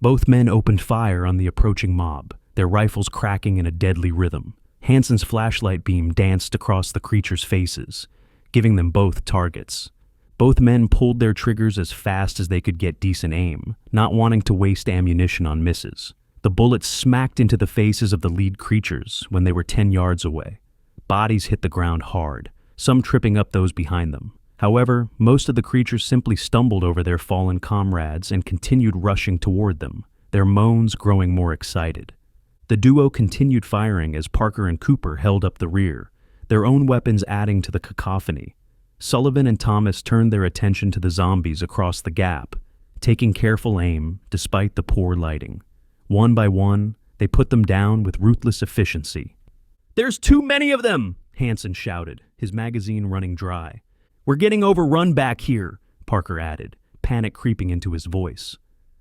Both men opened fire on the approaching mob, their rifles cracking in a deadly rhythm. Hansen's flashlight beam danced across the creatures' faces, giving them both targets. Both men pulled their triggers as fast as they could get decent aim, not wanting to waste ammunition on misses. The bullets smacked into the faces of the lead creatures when they were 10 yards away. Bodies hit the ground hard, some tripping up those behind them. However, most of the creatures simply stumbled over their fallen comrades and continued rushing toward them, their moans growing more excited. The duo continued firing as Parker and Cooper held up the rear, their own weapons adding to the cacophony. Sullivan and Thomas turned their attention to the zombies across the gap, taking careful aim despite the poor lighting. One by one, they put them down with ruthless efficiency. "There's too many of them!" Hansen shouted, his magazine running dry. "We're getting overrun back here," Parker added, panic creeping into his voice.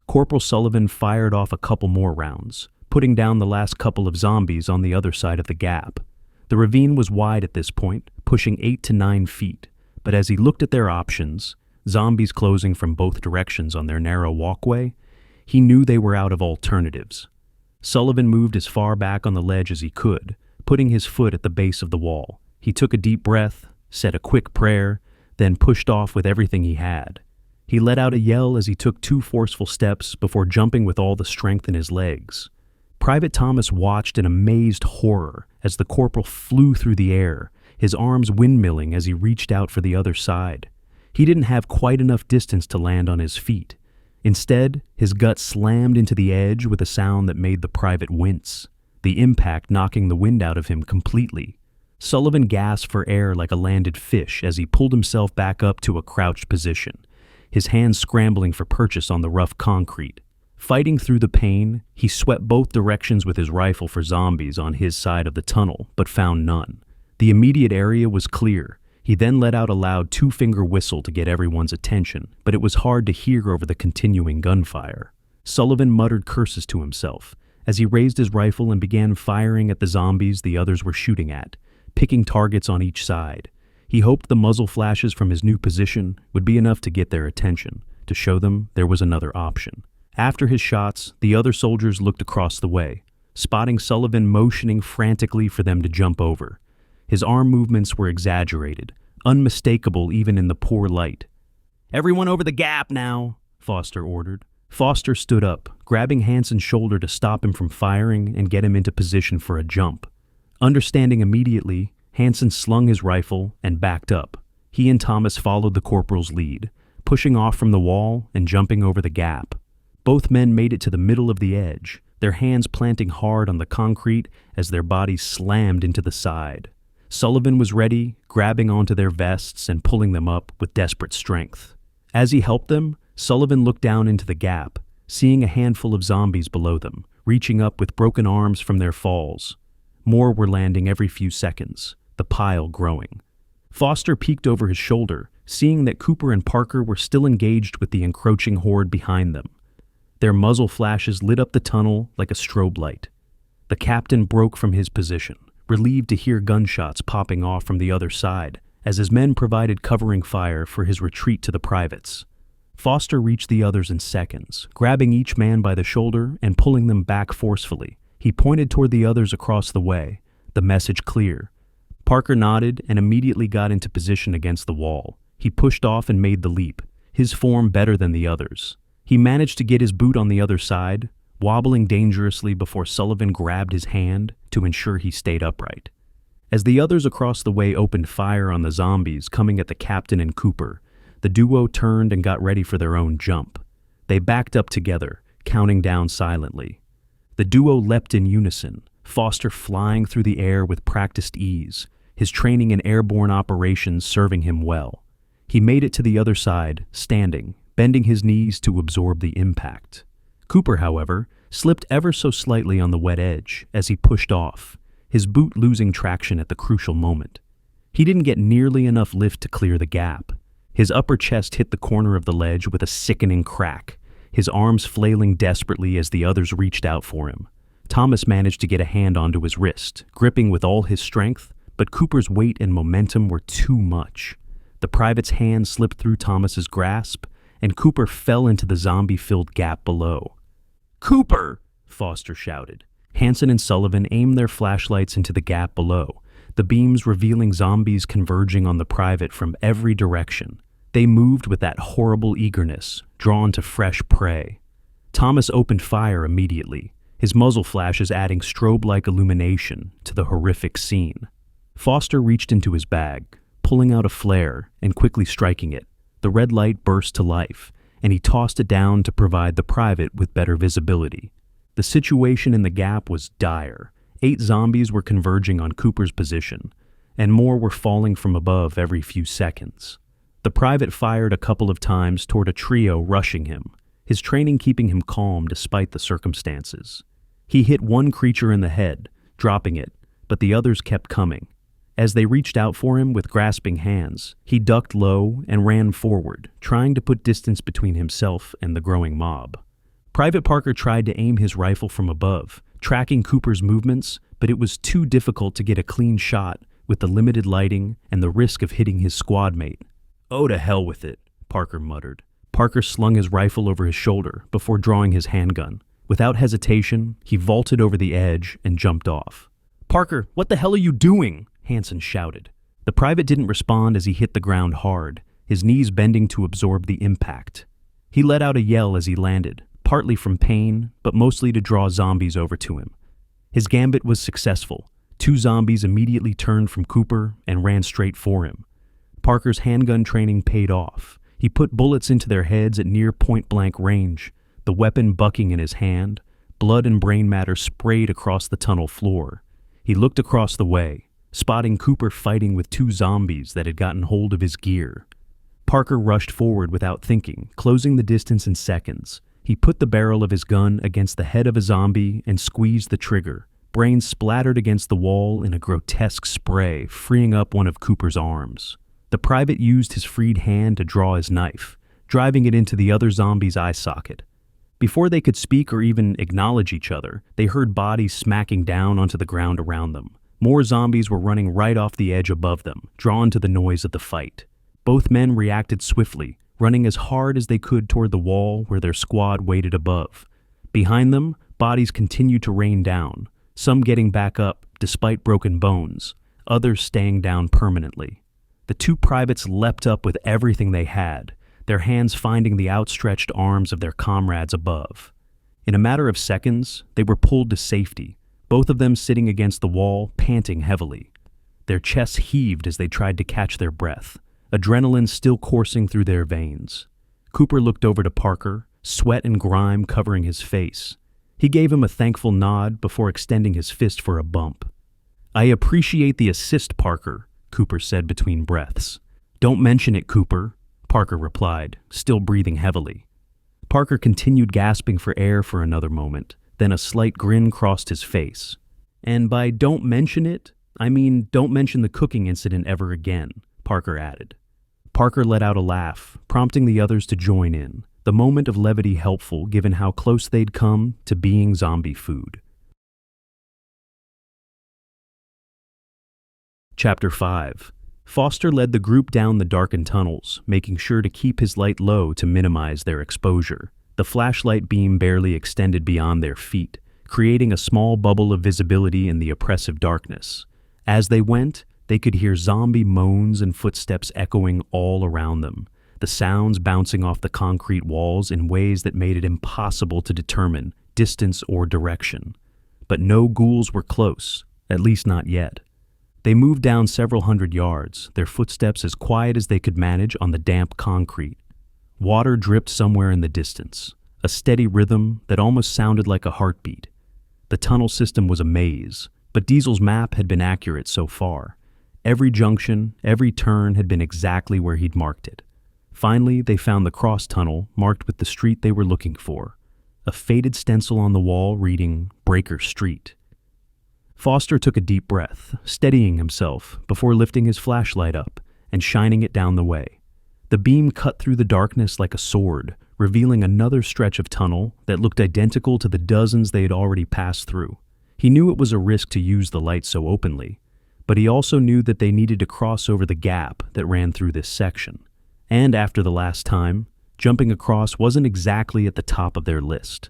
Corporal Sullivan fired off a couple more rounds, putting down the last couple of zombies on the other side of the gap. The ravine was wide at this point, pushing 8 to 9 feet, but as he looked at their options, zombies closing from both directions on their narrow walkway, he knew they were out of alternatives. Sullivan moved as far back on the ledge as he could, putting his foot at the base of the wall. He took a deep breath, said a quick prayer, then pushed off with everything he had. He let out a yell as he took 2 forceful steps before jumping with all the strength in his legs. Private Thomas watched in amazed horror as the corporal flew through the air, his arms windmilling as he reached out for the other side. He didn't have quite enough distance to land on his feet. Instead, his gut slammed into the edge with a sound that made the private wince, the impact knocking the wind out of him completely. Sullivan gasped for air like a landed fish as he pulled himself back up to a crouched position, his hands scrambling for purchase on the rough concrete. Fighting through the pain, he swept both directions with his rifle for zombies on his side of the tunnel, but found none. The immediate area was clear. He then let out a loud 2-finger whistle to get everyone's attention, but it was hard to hear over the continuing gunfire. Sullivan muttered curses to himself as he raised his rifle and began firing at the zombies the others were shooting at, picking targets on each side. He hoped the muzzle flashes from his new position would be enough to get their attention, to show them there was another option. After his shots, the other soldiers looked across the way, spotting Sullivan motioning frantically for them to jump over. His arm movements were exaggerated, unmistakable even in the poor light. "Everyone over the gap now," Foster ordered. Foster stood up, grabbing Hansen's shoulder to stop him from firing and get him into position for a jump. Understanding immediately, Hansen slung his rifle and backed up. He and Thomas followed the corporal's lead, pushing off from the wall and jumping over the gap. Both men made it to the middle of the edge, their hands planting hard on the concrete as their bodies slammed into the side. Sullivan was ready, grabbing onto their vests and pulling them up with desperate strength. As he helped them, Sullivan looked down into the gap, seeing a handful of zombies below them, reaching up with broken arms from their falls. More were landing every few seconds, the pile growing. Foster peeked over his shoulder, seeing that Cooper and Parker were still engaged with the encroaching horde behind them. Their muzzle flashes lit up the tunnel like a strobe light. The captain broke from his position, relieved to hear gunshots popping off from the other side, as his men provided covering fire for his retreat to the privates. Foster reached the others in seconds, grabbing each man by the shoulder and pulling them back forcefully. He pointed toward the others across the way, the message clear. Parker nodded and immediately got into position against the wall. He pushed off and made the leap, his form better than the others. He managed to get his boot on the other side, wobbling dangerously before Sullivan grabbed his hand to ensure he stayed upright. As the others across the way opened fire on the zombies coming at the captain and Cooper, the duo turned and got ready for their own jump. They backed up together, counting down silently. The duo leapt in unison, Foster flying through the air with practiced ease, his training in airborne operations serving him well. He made it to the other side, standing, bending his knees to absorb the impact. Cooper, however, slipped ever so slightly on the wet edge as he pushed off, his boot losing traction at the crucial moment. He didn't get nearly enough lift to clear the gap. His upper chest hit the corner of the ledge with a sickening crack, his arms flailing desperately as the others reached out for him. Thomas managed to get a hand onto his wrist, gripping with all his strength, but Cooper's weight and momentum were too much. The private's hand slipped through Thomas's grasp, and Cooper fell into the zombie-filled gap below. "Cooper!" Foster shouted. Hansen and Sullivan aimed their flashlights into the gap below, the beams revealing zombies converging on the private from every direction. They moved with that horrible eagerness, drawn to fresh prey. Thomas opened fire immediately, his muzzle flashes adding strobe-like illumination to the horrific scene. Foster reached into his bag, pulling out a flare and quickly striking it. The red light burst to life, and he tossed it down to provide the private with better visibility. The situation in the gap was dire. 8 zombies were converging on Cooper's position, and more were falling from above every few seconds. The private fired a couple of times toward a trio rushing him, his training keeping him calm despite the circumstances. He hit one creature in the head, dropping it, but the others kept coming. As they reached out for him with grasping hands, he ducked low and ran forward, trying to put distance between himself and the growing mob. Private Parker tried to aim his rifle from above, tracking Cooper's movements, but it was too difficult to get a clean shot with the limited lighting and the risk of hitting his squad mate. "Oh, to hell with it," Parker muttered. Parker slung his rifle over his shoulder before drawing his handgun. Without hesitation, he vaulted over the edge and jumped off. "Parker, what the hell are you doing?" Hansen shouted. The private didn't respond as he hit the ground hard, his knees bending to absorb the impact. He let out a yell as he landed, partly from pain, but mostly to draw zombies over to him. His gambit was successful. 2 zombies immediately turned from Cooper and ran straight for him. Parker's handgun training paid off. He put bullets into their heads at near point-blank range, the weapon bucking in his hand. Blood and brain matter sprayed across the tunnel floor. He looked across the way, spotting Cooper fighting with 2 zombies that had gotten hold of his gear. Parker rushed forward without thinking, closing the distance in seconds. He put the barrel of his gun against the head of a zombie and squeezed the trigger. Brains splattered against the wall in a grotesque spray, freeing up one of Cooper's arms. The private used his freed hand to draw his knife, driving it into the other zombie's eye socket. Before they could speak or even acknowledge each other, they heard bodies smacking down onto the ground around them. More zombies were running right off the edge above them, drawn to the noise of the fight. Both men reacted swiftly, running as hard as they could toward the wall where their squad waited above. Behind them, bodies continued to rain down, some getting back up despite broken bones, others staying down permanently. The 2 privates leapt up with everything they had, their hands finding the outstretched arms of their comrades above. In a matter of seconds, they were pulled to safety, both of them sitting against the wall, panting heavily. Their chests heaved as they tried to catch their breath, adrenaline still coursing through their veins. Cooper looked over to Parker, sweat and grime covering his face. He gave him a thankful nod before extending his fist for a bump. "I appreciate the assist, Parker," Cooper said between breaths. "Don't mention it, Cooper," Parker replied, still breathing heavily. Parker continued gasping for air for another moment, then a slight grin crossed his face. "And by don't mention it, I mean don't mention the cooking incident ever again," Parker added. Parker let out a laugh, prompting the others to join in, the moment of levity helpful given how close they'd come to being zombie food. Chapter 5. Foster led the group down the darkened tunnels, making sure to keep his light low to minimize their exposure. The flashlight beam barely extended beyond their feet, creating a small bubble of visibility in the oppressive darkness. As they went, they could hear zombie moans and footsteps echoing all around them, the sounds bouncing off the concrete walls in ways that made it impossible to determine distance or direction. But no ghouls were close, at least not yet. They moved down several hundred yards, their footsteps as quiet as they could manage on the damp concrete. Water dripped somewhere in the distance, a steady rhythm that almost sounded like a heartbeat. The tunnel system was a maze, but Diesel's map had been accurate so far. Every junction, every turn had been exactly where he'd marked it. Finally, they found the cross tunnel marked with the street they were looking for, a faded stencil on the wall reading Breaker Street. Foster took a deep breath, steadying himself before lifting his flashlight up and shining it down the way. The beam cut through the darkness like a sword, revealing another stretch of tunnel that looked identical to the dozens they had already passed through. He knew it was a risk to use the light so openly, but he also knew that they needed to cross over the gap that ran through this section. And after the last time, jumping across wasn't exactly at the top of their list.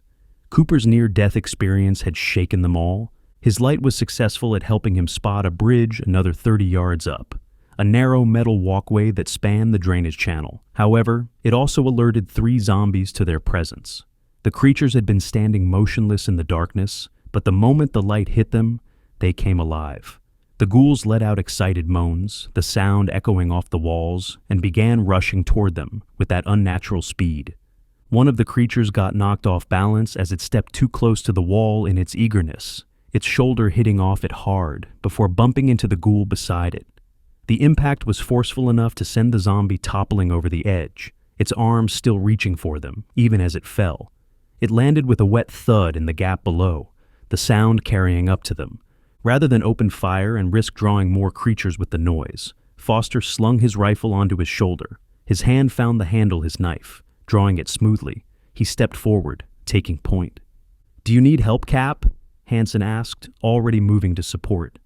Cooper's near-death experience had shaken them all. His light was successful at helping him spot a bridge another 30 yards up, a narrow metal walkway that spanned the drainage channel. However, it also alerted 3 zombies to their presence. The creatures had been standing motionless in the darkness, but the moment the light hit them, they came alive. The ghouls let out excited moans, the sound echoing off the walls, and began rushing toward them with that unnatural speed. One of the creatures got knocked off balance as it stepped too close to the wall in its eagerness, its shoulder hitting off it hard before bumping into the ghoul beside it. The impact was forceful enough to send the zombie toppling over the edge, its arms still reaching for them, even as it fell. It landed with a wet thud in the gap below, the sound carrying up to them. Rather than open fire and risk drawing more creatures with the noise, Foster slung his rifle onto his shoulder. His hand found the handle his knife. Drawing it smoothly, he stepped forward, taking point. "Do you need help, Cap?" Hansen asked, already moving to support.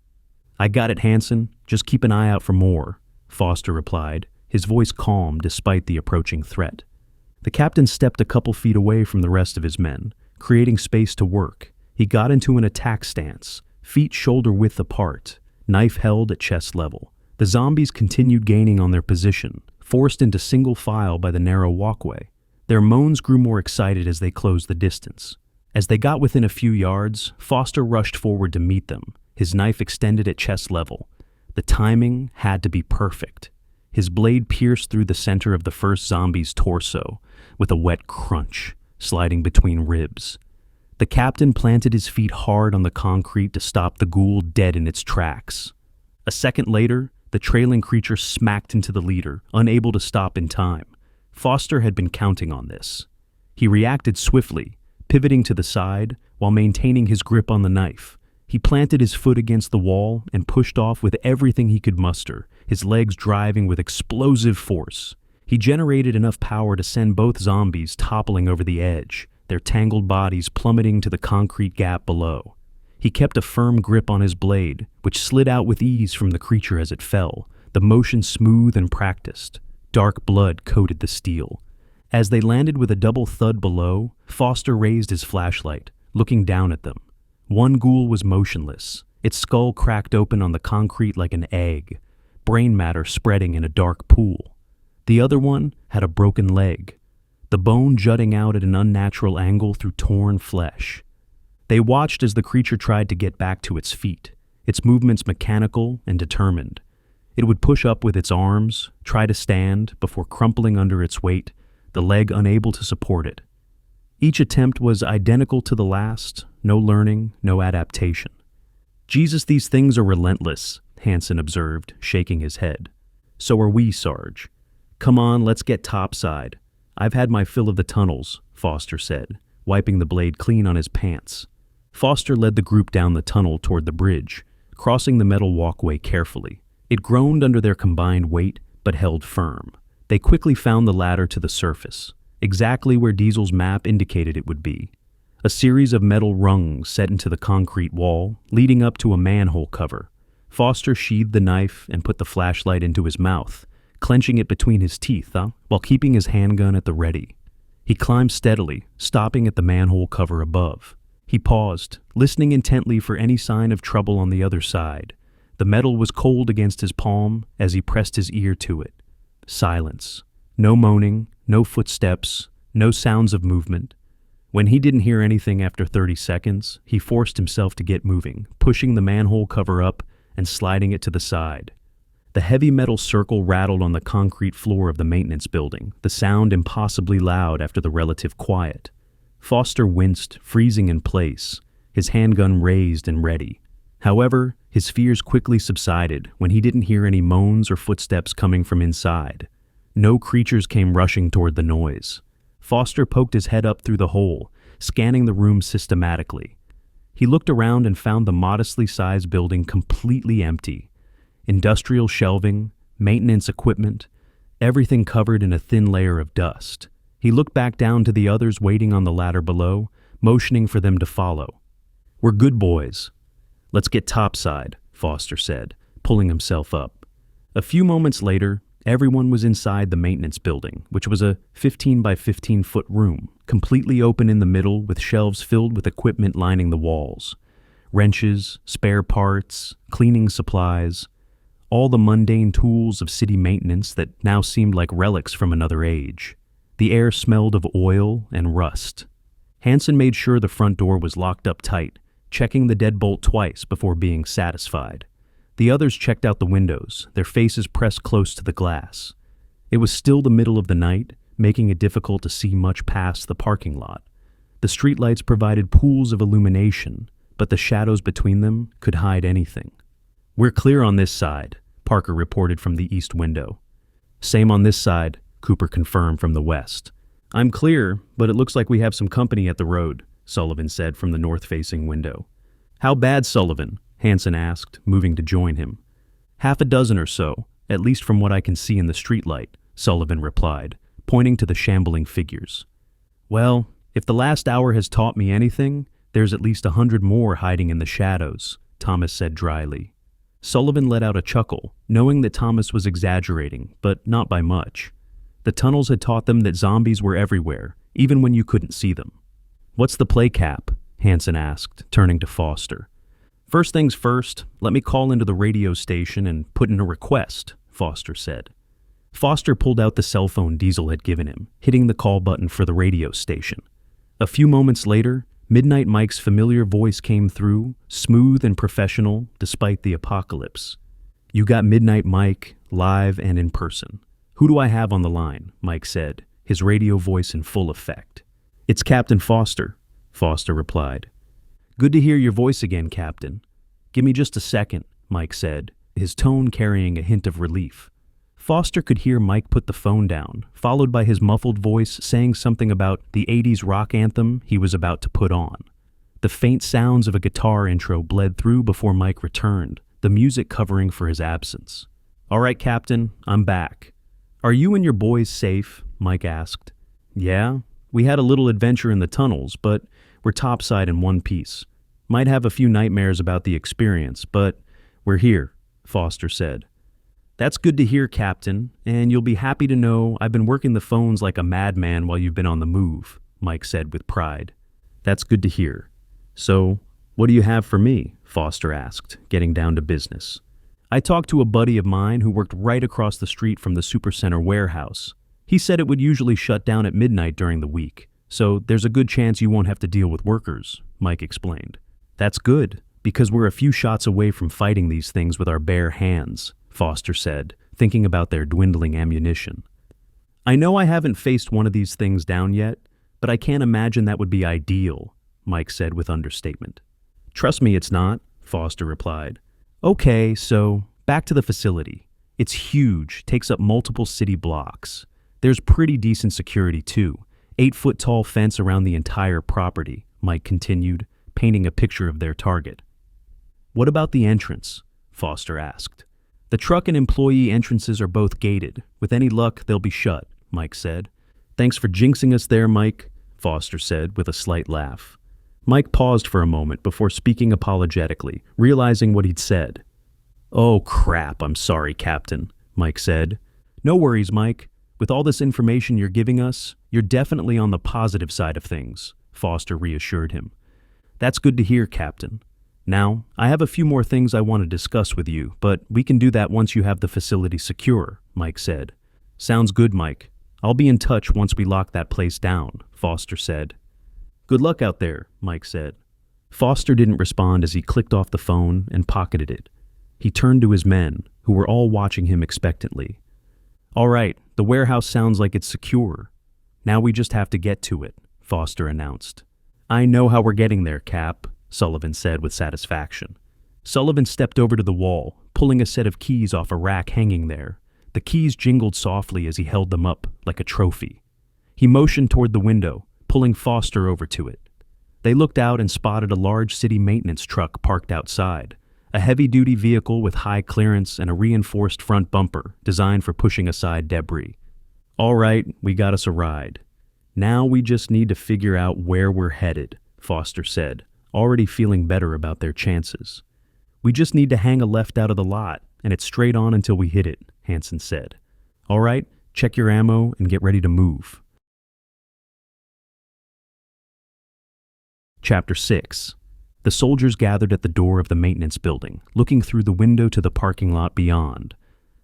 "I got it, Hansen. Just keep an eye out for more," Foster replied, his voice calm despite the approaching threat. The captain stepped a couple feet away from the rest of his men, creating space to work. He got into an attack stance, feet shoulder-width apart, knife held at chest level. The zombies continued gaining on their position, forced into single file by the narrow walkway. Their moans grew more excited as they closed the distance. As they got within a few yards, Foster rushed forward to meet them, his knife extended at chest level. The timing had to be perfect. His blade pierced through the center of the first zombie's torso, with a wet crunch, sliding between ribs. The captain planted his feet hard on the concrete to stop the ghoul dead in its tracks. A second later, the trailing creature smacked into the leader, unable to stop in time. Foster had been counting on this. He reacted swiftly, pivoting to the side while maintaining his grip on the knife. He planted his foot against the wall and pushed off with everything he could muster, his legs driving with explosive force. He generated enough power to send both zombies toppling over the edge, their tangled bodies plummeting to the concrete gap below. He kept a firm grip on his blade, which slid out with ease from the creature as it fell, the motion smooth and practiced. Dark blood coated the steel. As they landed with a double thud below, Foster raised his flashlight, looking down at them. One ghoul was motionless, its skull cracked open on the concrete like an egg, brain matter spreading in a dark pool. The other one had a broken leg, the bone jutting out at an unnatural angle through torn flesh. They watched as the creature tried to get back to its feet, its movements mechanical and determined. It would push up with its arms, try to stand, before crumpling under its weight, the leg unable to support it. Each attempt was identical to the last, no learning, no adaptation. "Jesus, these things are relentless," Hansen observed, shaking his head. "So are we, Sarge. Come on, let's get topside. I've had my fill of the tunnels," Foster said, wiping the blade clean on his pants. Foster led the group down the tunnel toward the bridge, crossing the metal walkway carefully. It groaned under their combined weight, but held firm. They quickly found the ladder to the surface, exactly where Diesel's map indicated it would be. A series of metal rungs set into the concrete wall, leading up to a manhole cover. Foster sheathed the knife and put the flashlight into his mouth, clenching it between his teeth, while keeping his handgun at the ready. He climbed steadily, stopping at the manhole cover above. He paused, listening intently for any sign of trouble on the other side. The metal was cold against his palm as he pressed his ear to it. Silence. No moaning, no footsteps, no sounds of movement. When he didn't hear anything after 30 seconds, he forced himself to get moving, pushing the manhole cover up and sliding it to the side. The heavy metal circle rattled on the concrete floor of the maintenance building, the sound impossibly loud after the relative quiet. Foster winced, freezing in place, his handgun raised and ready. However, his fears quickly subsided when he didn't hear any moans or footsteps coming from inside. No creatures came rushing toward the noise. Foster poked his head up through the hole, scanning the room systematically. He looked around and found the modestly sized building completely empty. Industrial shelving, maintenance equipment, everything covered in a thin layer of dust. He looked back down to the others waiting on the ladder below, motioning for them to follow. "We're good boys. Let's get topside," Foster said, pulling himself up. A few moments later, everyone was inside the maintenance building, which was a 15 by 15-foot room, completely open in the middle with shelves filled with equipment lining the walls. Wrenches, spare parts, cleaning supplies, all the mundane tools of city maintenance that now seemed like relics from another age. The air smelled of oil and rust. Hansen made sure the front door was locked up tight, checking the deadbolt twice before being satisfied. The others checked out the windows, their faces pressed close to the glass. It was still the middle of the night, making it difficult to see much past the parking lot. The streetlights provided pools of illumination, but the shadows between them could hide anything. "We're clear on this side," Parker reported from the east window. "Same on this side," Cooper confirmed from the west. "I'm clear, but it looks like we have some company at the road," Sullivan said from the north-facing window. "How bad, Sullivan?" Hansen asked, moving to join him. "Half a dozen or so, at least from what I can see in the streetlight," Sullivan replied, pointing to the shambling figures. "Well, if the last hour has taught me anything, there's at least 100 more hiding in the shadows," Thomas said dryly. Sullivan let out a chuckle, knowing that Thomas was exaggerating, but not by much. The tunnels had taught them that zombies were everywhere, even when you couldn't see them. "What's the play cap?" Hansen asked, turning to Foster. "First things first, let me call into the radio station and put in a request," Foster said. Foster pulled out the cell phone Diesel had given him, hitting the call button for the radio station. A few moments later, Midnight Mike's familiar voice came through, smooth and professional despite the apocalypse. "You got Midnight Mike, live and in person. Who do I have on the line?" Mike said, his radio voice in full effect. "It's Captain Foster," Foster replied. "Good to hear your voice again, Captain. Give me just a second," Mike said, his tone carrying a hint of relief. Foster could hear Mike put the phone down, followed by his muffled voice saying something about the 80s rock anthem he was about to put on. The faint sounds of a guitar intro bled through before Mike returned, the music covering for his absence. "All right, Captain, I'm back. Are you and your boys safe?" Mike asked. "Yeah, we had a little adventure in the tunnels, but we're topside in one piece. Might have a few nightmares about the experience, but we're here," Foster said. "That's good to hear, Captain, and you'll be happy to know I've been working the phones like a madman while you've been on the move," Mike said with pride. "That's good to hear. So, what do you have for me?" Foster asked, getting down to business. "I talked to a buddy of mine who worked right across the street from the Supercenter warehouse. He said it would usually shut down at midnight during the week, so there's a good chance you won't have to deal with workers," Mike explained. "That's good," Because we're a few shots away from fighting these things with our bare hands, Foster said, thinking about their dwindling ammunition. I know I haven't faced one of these things down yet, but I can't imagine that would be ideal, Mike said with understatement. Trust me, it's not, Foster replied. Okay, so back to the facility. It's huge, takes up multiple city blocks. There's pretty decent security too. 8-foot-tall fence around the entire property, Mike continued, painting a picture of their target. What about the entrance? Foster asked. The truck and employee entrances are both gated. With any luck, they'll be shut, Mike said. Thanks for jinxing us there, Mike, Foster said with a slight laugh. Mike paused for a moment before speaking apologetically, realizing what he'd said. Oh crap, I'm sorry, Captain, Mike said. No worries, Mike. With all this information you're giving us, you're definitely on the positive side of things, Foster reassured him. That's good to hear, Captain. Now, I have a few more things I want to discuss with you, but we can do that once you have the facility secure, Mike said. Sounds good, Mike. I'll be in touch once we lock that place down, Foster said. Good luck out there, Mike said. Foster didn't respond as he clicked off the phone and pocketed it. He turned to his men, who were all watching him expectantly. All right, the warehouse sounds like it's secure. Now we just have to get to it, Foster announced. I know how we're getting there, Cap, Sullivan said with satisfaction. Sullivan stepped over to the wall, pulling a set of keys off a rack hanging there. The keys jingled softly as he held them up, like a trophy. He motioned toward the window, pulling Foster over to it. They looked out and spotted a large city maintenance truck parked outside, a heavy-duty vehicle with high clearance and a reinforced front bumper designed for pushing aside debris. All right, we got us a ride. Now we just need to figure out where we're headed, Foster said, already feeling better about their chances. We just need to hang a left out of the lot, and it's straight on until we hit it, Hansen said. All right, check your ammo and get ready to move. Chapter 6. The soldiers gathered at the door of the maintenance building, looking through the window to the parking lot beyond.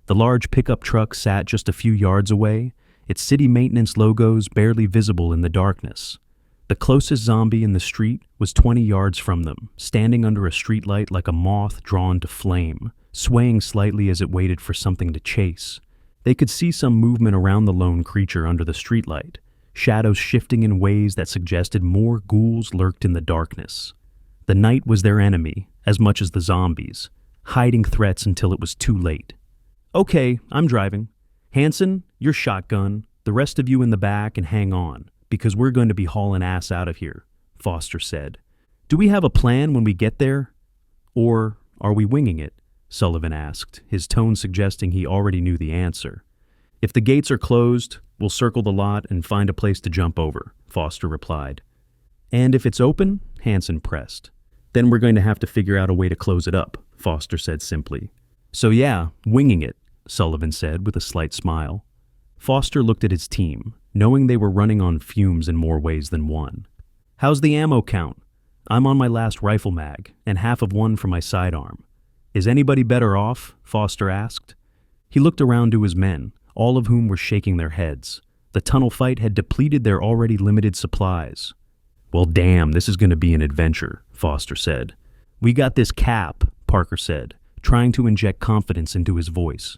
The large pickup truck sat just a few yards away, its city maintenance logos barely visible in the darkness. The closest zombie in the street was 20 yards from them, standing under a streetlight like a moth drawn to flame, swaying slightly as it waited for something to chase. They could see some movement around the lone creature under the streetlight, shadows shifting in ways that suggested more ghouls lurked in the darkness. The night was their enemy, as much as the zombies, hiding threats until it was too late. Okay, I'm driving. Hansen, your shotgun, the rest of you in the back and hang on, because we're going to be hauling ass out of here, Foster said. Do we have a plan when we get there? Or are we winging it? Sullivan asked, his tone suggesting he already knew the answer. If the gates are closed, we'll circle the lot and find a place to jump over, Foster replied. And if it's open? Hansen pressed. Then we're going to have to figure out a way to close it up, Foster said simply. So yeah, winging it, Sullivan said with a slight smile. Foster looked at his team, knowing they were running on fumes in more ways than one. How's the ammo count? I'm on my last rifle mag, and half of one for my sidearm. Is anybody better off? Foster asked. He looked around to his men, all of whom were shaking their heads. The tunnel fight had depleted their already limited supplies. Well, damn, this is going to be an adventure, Foster said. We got this, Cap, Parker said, trying to inject confidence into his voice.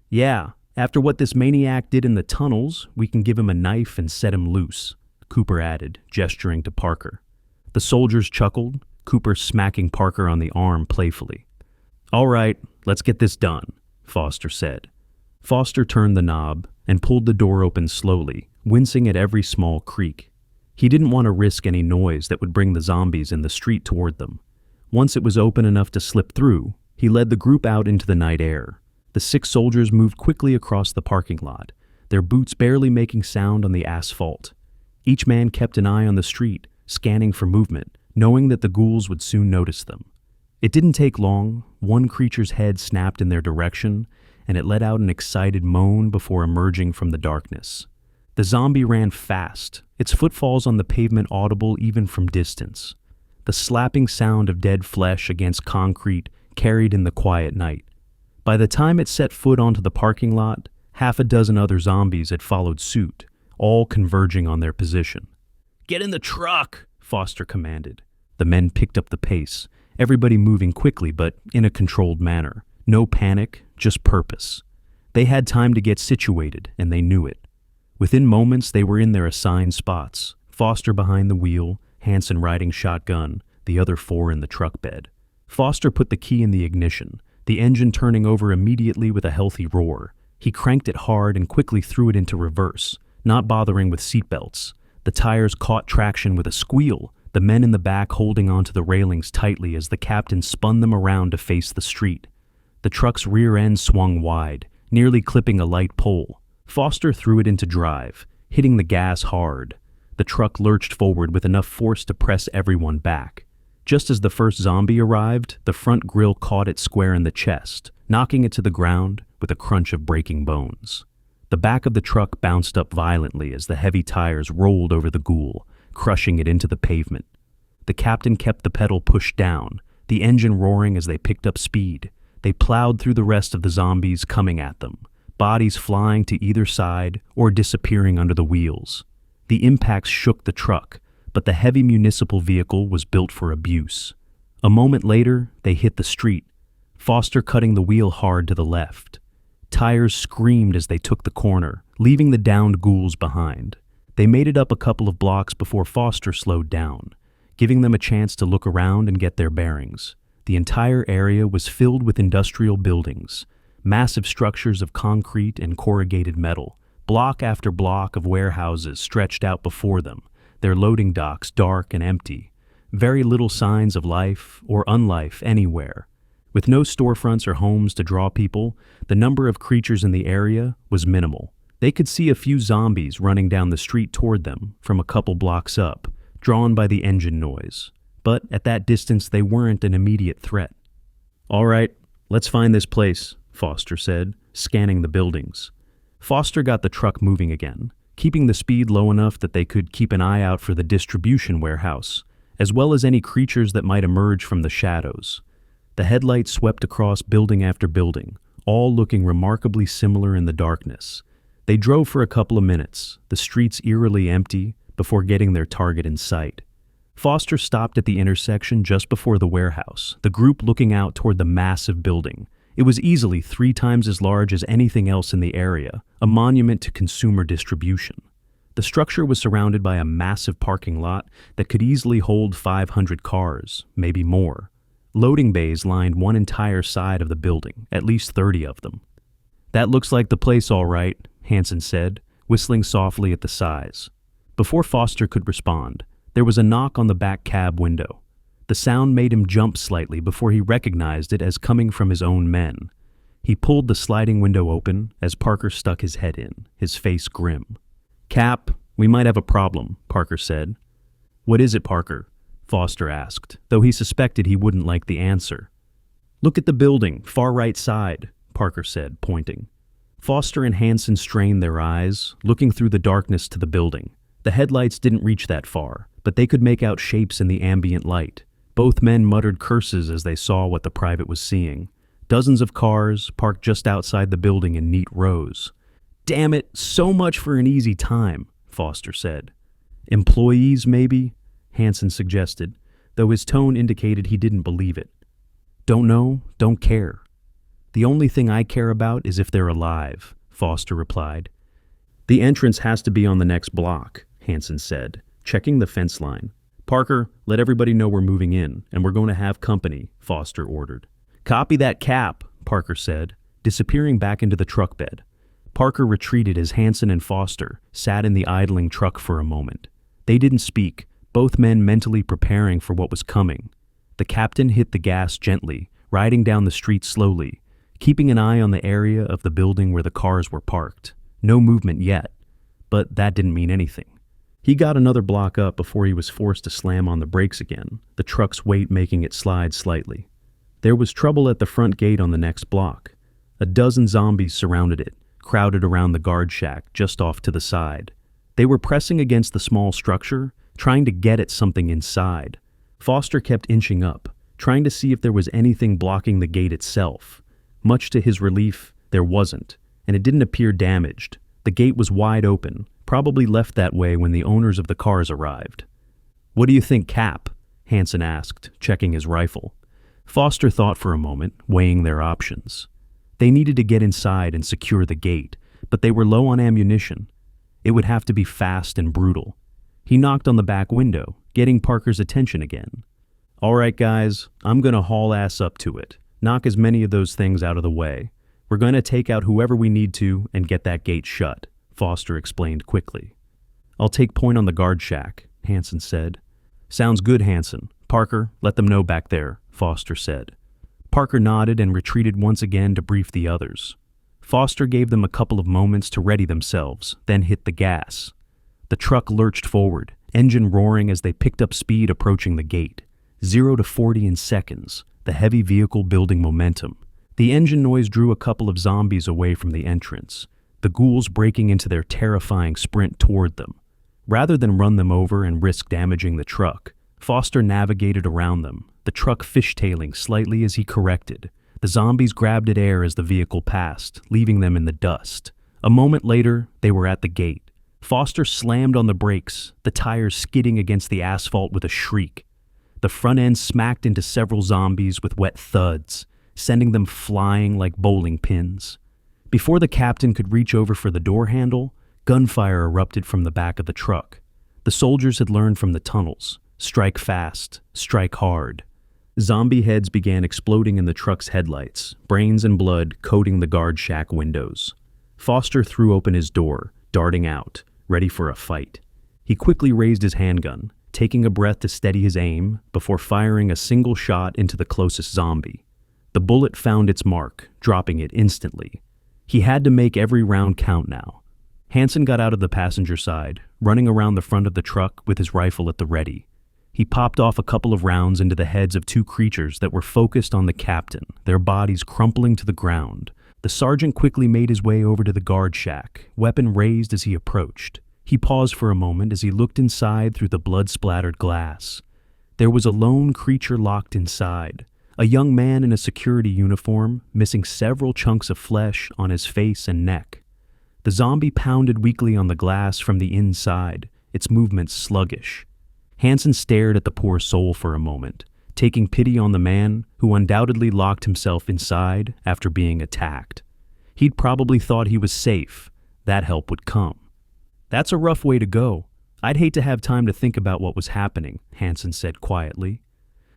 Yeah, after what this maniac did in the tunnels, we can give him a knife and set him loose, Cooper added, gesturing to Parker. The soldiers chuckled, Cooper smacking Parker on the arm playfully. All right, let's get this done, Foster said. Foster turned the knob and pulled the door open slowly, wincing at every small creak. He didn't want to risk any noise that would bring the zombies in the street toward them. Once it was open enough to slip through, he led the group out into the night air. The 6 soldiers moved quickly across the parking lot, their boots barely making sound on the asphalt. Each man kept an eye on the street, scanning for movement, knowing that the ghouls would soon notice them. It didn't take long. One creature's head snapped in their direction, and it let out an excited moan before emerging from the darkness. The zombie ran fast, its footfalls on the pavement audible even from distance. The slapping sound of dead flesh against concrete carried in the quiet night. By the time it set foot onto the parking lot, half a dozen other zombies had followed suit, all converging on their position. Get in the truck, Foster commanded. The men picked up the pace, everybody moving quickly but in a controlled manner. No panic, just purpose. They had time to get situated, and they knew it. Within moments, they were in their assigned spots, Foster behind the wheel, Hanson riding shotgun, the other four in the truck bed. Foster put the key in the ignition, the engine turning over immediately with a healthy roar. He cranked it hard and quickly threw it into reverse, not bothering with seatbelts. The tires caught traction with a squeal, the men in the back holding onto the railings tightly as the captain spun them around to face the street. The truck's rear end swung wide, nearly clipping a light pole. Foster threw it into drive, hitting the gas hard. The truck lurched forward with enough force to press everyone back. Just as the first zombie arrived, the front grille caught it square in the chest, knocking it to the ground with a crunch of breaking bones. The back of the truck bounced up violently as the heavy tires rolled over the ghoul, crushing it into the pavement. The captain kept the pedal pushed down, the engine roaring as they picked up speed. They plowed through the rest of the zombies coming at them, bodies flying to either side or disappearing under the wheels. The impacts shook the truck, but the heavy municipal vehicle was built for abuse. A moment later, they hit the street, Foster cutting the wheel hard to the left. Tires screamed as they took the corner, leaving the downed ghouls behind. They made it up a couple of blocks before Foster slowed down, giving them a chance to look around and get their bearings. The entire area was filled with industrial buildings, massive structures of concrete and corrugated metal. Block after block of warehouses stretched out before them, their loading docks dark and empty. Very little signs of life or unlife anywhere. With no storefronts or homes to draw people, the number of creatures in the area was minimal. They could see a few zombies running down the street toward them from a couple blocks up, drawn by the engine noise. But at that distance, they weren't an immediate threat. "All right, let's find this place," Foster said, scanning the buildings. Foster got the truck moving again, keeping the speed low enough that they could keep an eye out for the distribution warehouse, as well as any creatures that might emerge from the shadows. The headlights swept across building after building, all looking remarkably similar in the darkness. They drove for a couple of minutes, the streets eerily empty, before getting their target in sight. Foster stopped at the intersection just before the warehouse, the group looking out toward the massive building. It was easily 3 times as large as anything else in the area, a monument to consumer distribution. The structure was surrounded by a massive parking lot that could easily hold 500 cars, maybe more. Loading bays lined one entire side of the building, at least 30 of them. "That looks like the place all right," Hanson said, whistling softly at the size. Before Foster could respond, there was a knock on the back cab window. The sound made him jump slightly before he recognized it as coming from his own men. He pulled the sliding window open as Parker stuck his head in, his face grim. "Cap, we might have a problem," Parker said. "What is it, Parker?" Foster asked, though he suspected he wouldn't like the answer. "Look at the building, far right side," Parker said, pointing. Foster and Hanson strained their eyes, looking through the darkness to the building. The headlights didn't reach that far, but they could make out shapes in the ambient light. Both men muttered curses as they saw what the private was seeing. Dozens of cars parked just outside the building in neat rows. "Damn it, so much for an easy time," Foster said. "Employees, maybe?" Hanson suggested, though his tone indicated he didn't believe it. "Don't know, don't care. The only thing I care about is if they're alive," Foster replied. "The entrance has to be on the next block," Hanson said, checking the fence line. "Parker, let everybody know we're moving in, and we're going to have company," Foster ordered. "Copy that, Cap," Parker said, disappearing back into the truck bed. Parker retreated as Hanson and Foster sat in the idling truck for a moment. They didn't speak, both men mentally preparing for what was coming. The captain hit the gas gently, riding down the street slowly, keeping an eye on the area of the building where the cars were parked. No movement yet, but that didn't mean anything. He got another block up before he was forced to slam on the brakes again, the truck's weight making it slide slightly. There was trouble at the front gate on the next block. A dozen zombies surrounded it, crowded around the guard shack just off to the side. They were pressing against the small structure, trying to get at something inside. Foster kept inching up, trying to see if there was anything blocking the gate itself. Much to his relief, there wasn't, and it didn't appear damaged. The gate was wide open, probably left that way when the owners of the cars arrived. "What do you think, Cap?" Hanson asked, checking his rifle. Foster thought for a moment, weighing their options. They needed to get inside and secure the gate, but they were low on ammunition. It would have to be fast and brutal. He knocked on the back window, getting Parker's attention again. "All right, guys, I'm gonna haul ass up to it. Knock as many of those things out of the way. We're gonna take out whoever we need to and get that gate shut," Foster explained quickly. "I'll take point on the guard shack," Hansen said. "Sounds good, Hansen. Parker, let them know back there," Foster said. Parker nodded and retreated once again to brief the others. Foster gave them a couple of moments to ready themselves, then hit the gas. The truck lurched forward, engine roaring as they picked up speed approaching the gate. 0 to 40 in seconds, the heavy vehicle building momentum. The engine noise drew a couple of zombies away from the entrance, the ghouls breaking into their terrifying sprint toward them. Rather than run them over and risk damaging the truck, Foster navigated around them, the truck fishtailing slightly as he corrected. The zombies grabbed at air as the vehicle passed, leaving them in the dust. A moment later, they were at the gate. Foster slammed on the brakes, the tires skidding against the asphalt with a shriek. The front end smacked into several zombies with wet thuds, sending them flying like bowling pins. Before the captain could reach over for the door handle, gunfire erupted from the back of the truck. The soldiers had learned from the tunnels: strike fast, strike hard. Zombie heads began exploding in the truck's headlights, brains and blood coating the guard shack windows. Foster threw open his door, darting out, ready for a fight. He quickly raised his handgun, taking a breath to steady his aim before firing a single shot into the closest zombie. The bullet found its mark, dropping it instantly. He had to make every round count now. Hansen got out of the passenger side, running around the front of the truck with his rifle at the ready. He popped off a couple of rounds into the heads of two creatures that were focused on the captain, their bodies crumpling to the ground. The sergeant quickly made his way over to the guard shack, weapon raised as he approached. He paused for a moment as he looked inside through the blood-splattered glass. There was a lone creature locked inside, a young man in a security uniform, missing several chunks of flesh on his face and neck. The zombie pounded weakly on the glass from the inside, its movements sluggish. Hansen stared at the poor soul for a moment, taking pity on the man who undoubtedly locked himself inside after being attacked. He'd probably thought he was safe. That help would come. "That's a rough way to go. I'd hate to have time to think about what was happening," Hansen said quietly.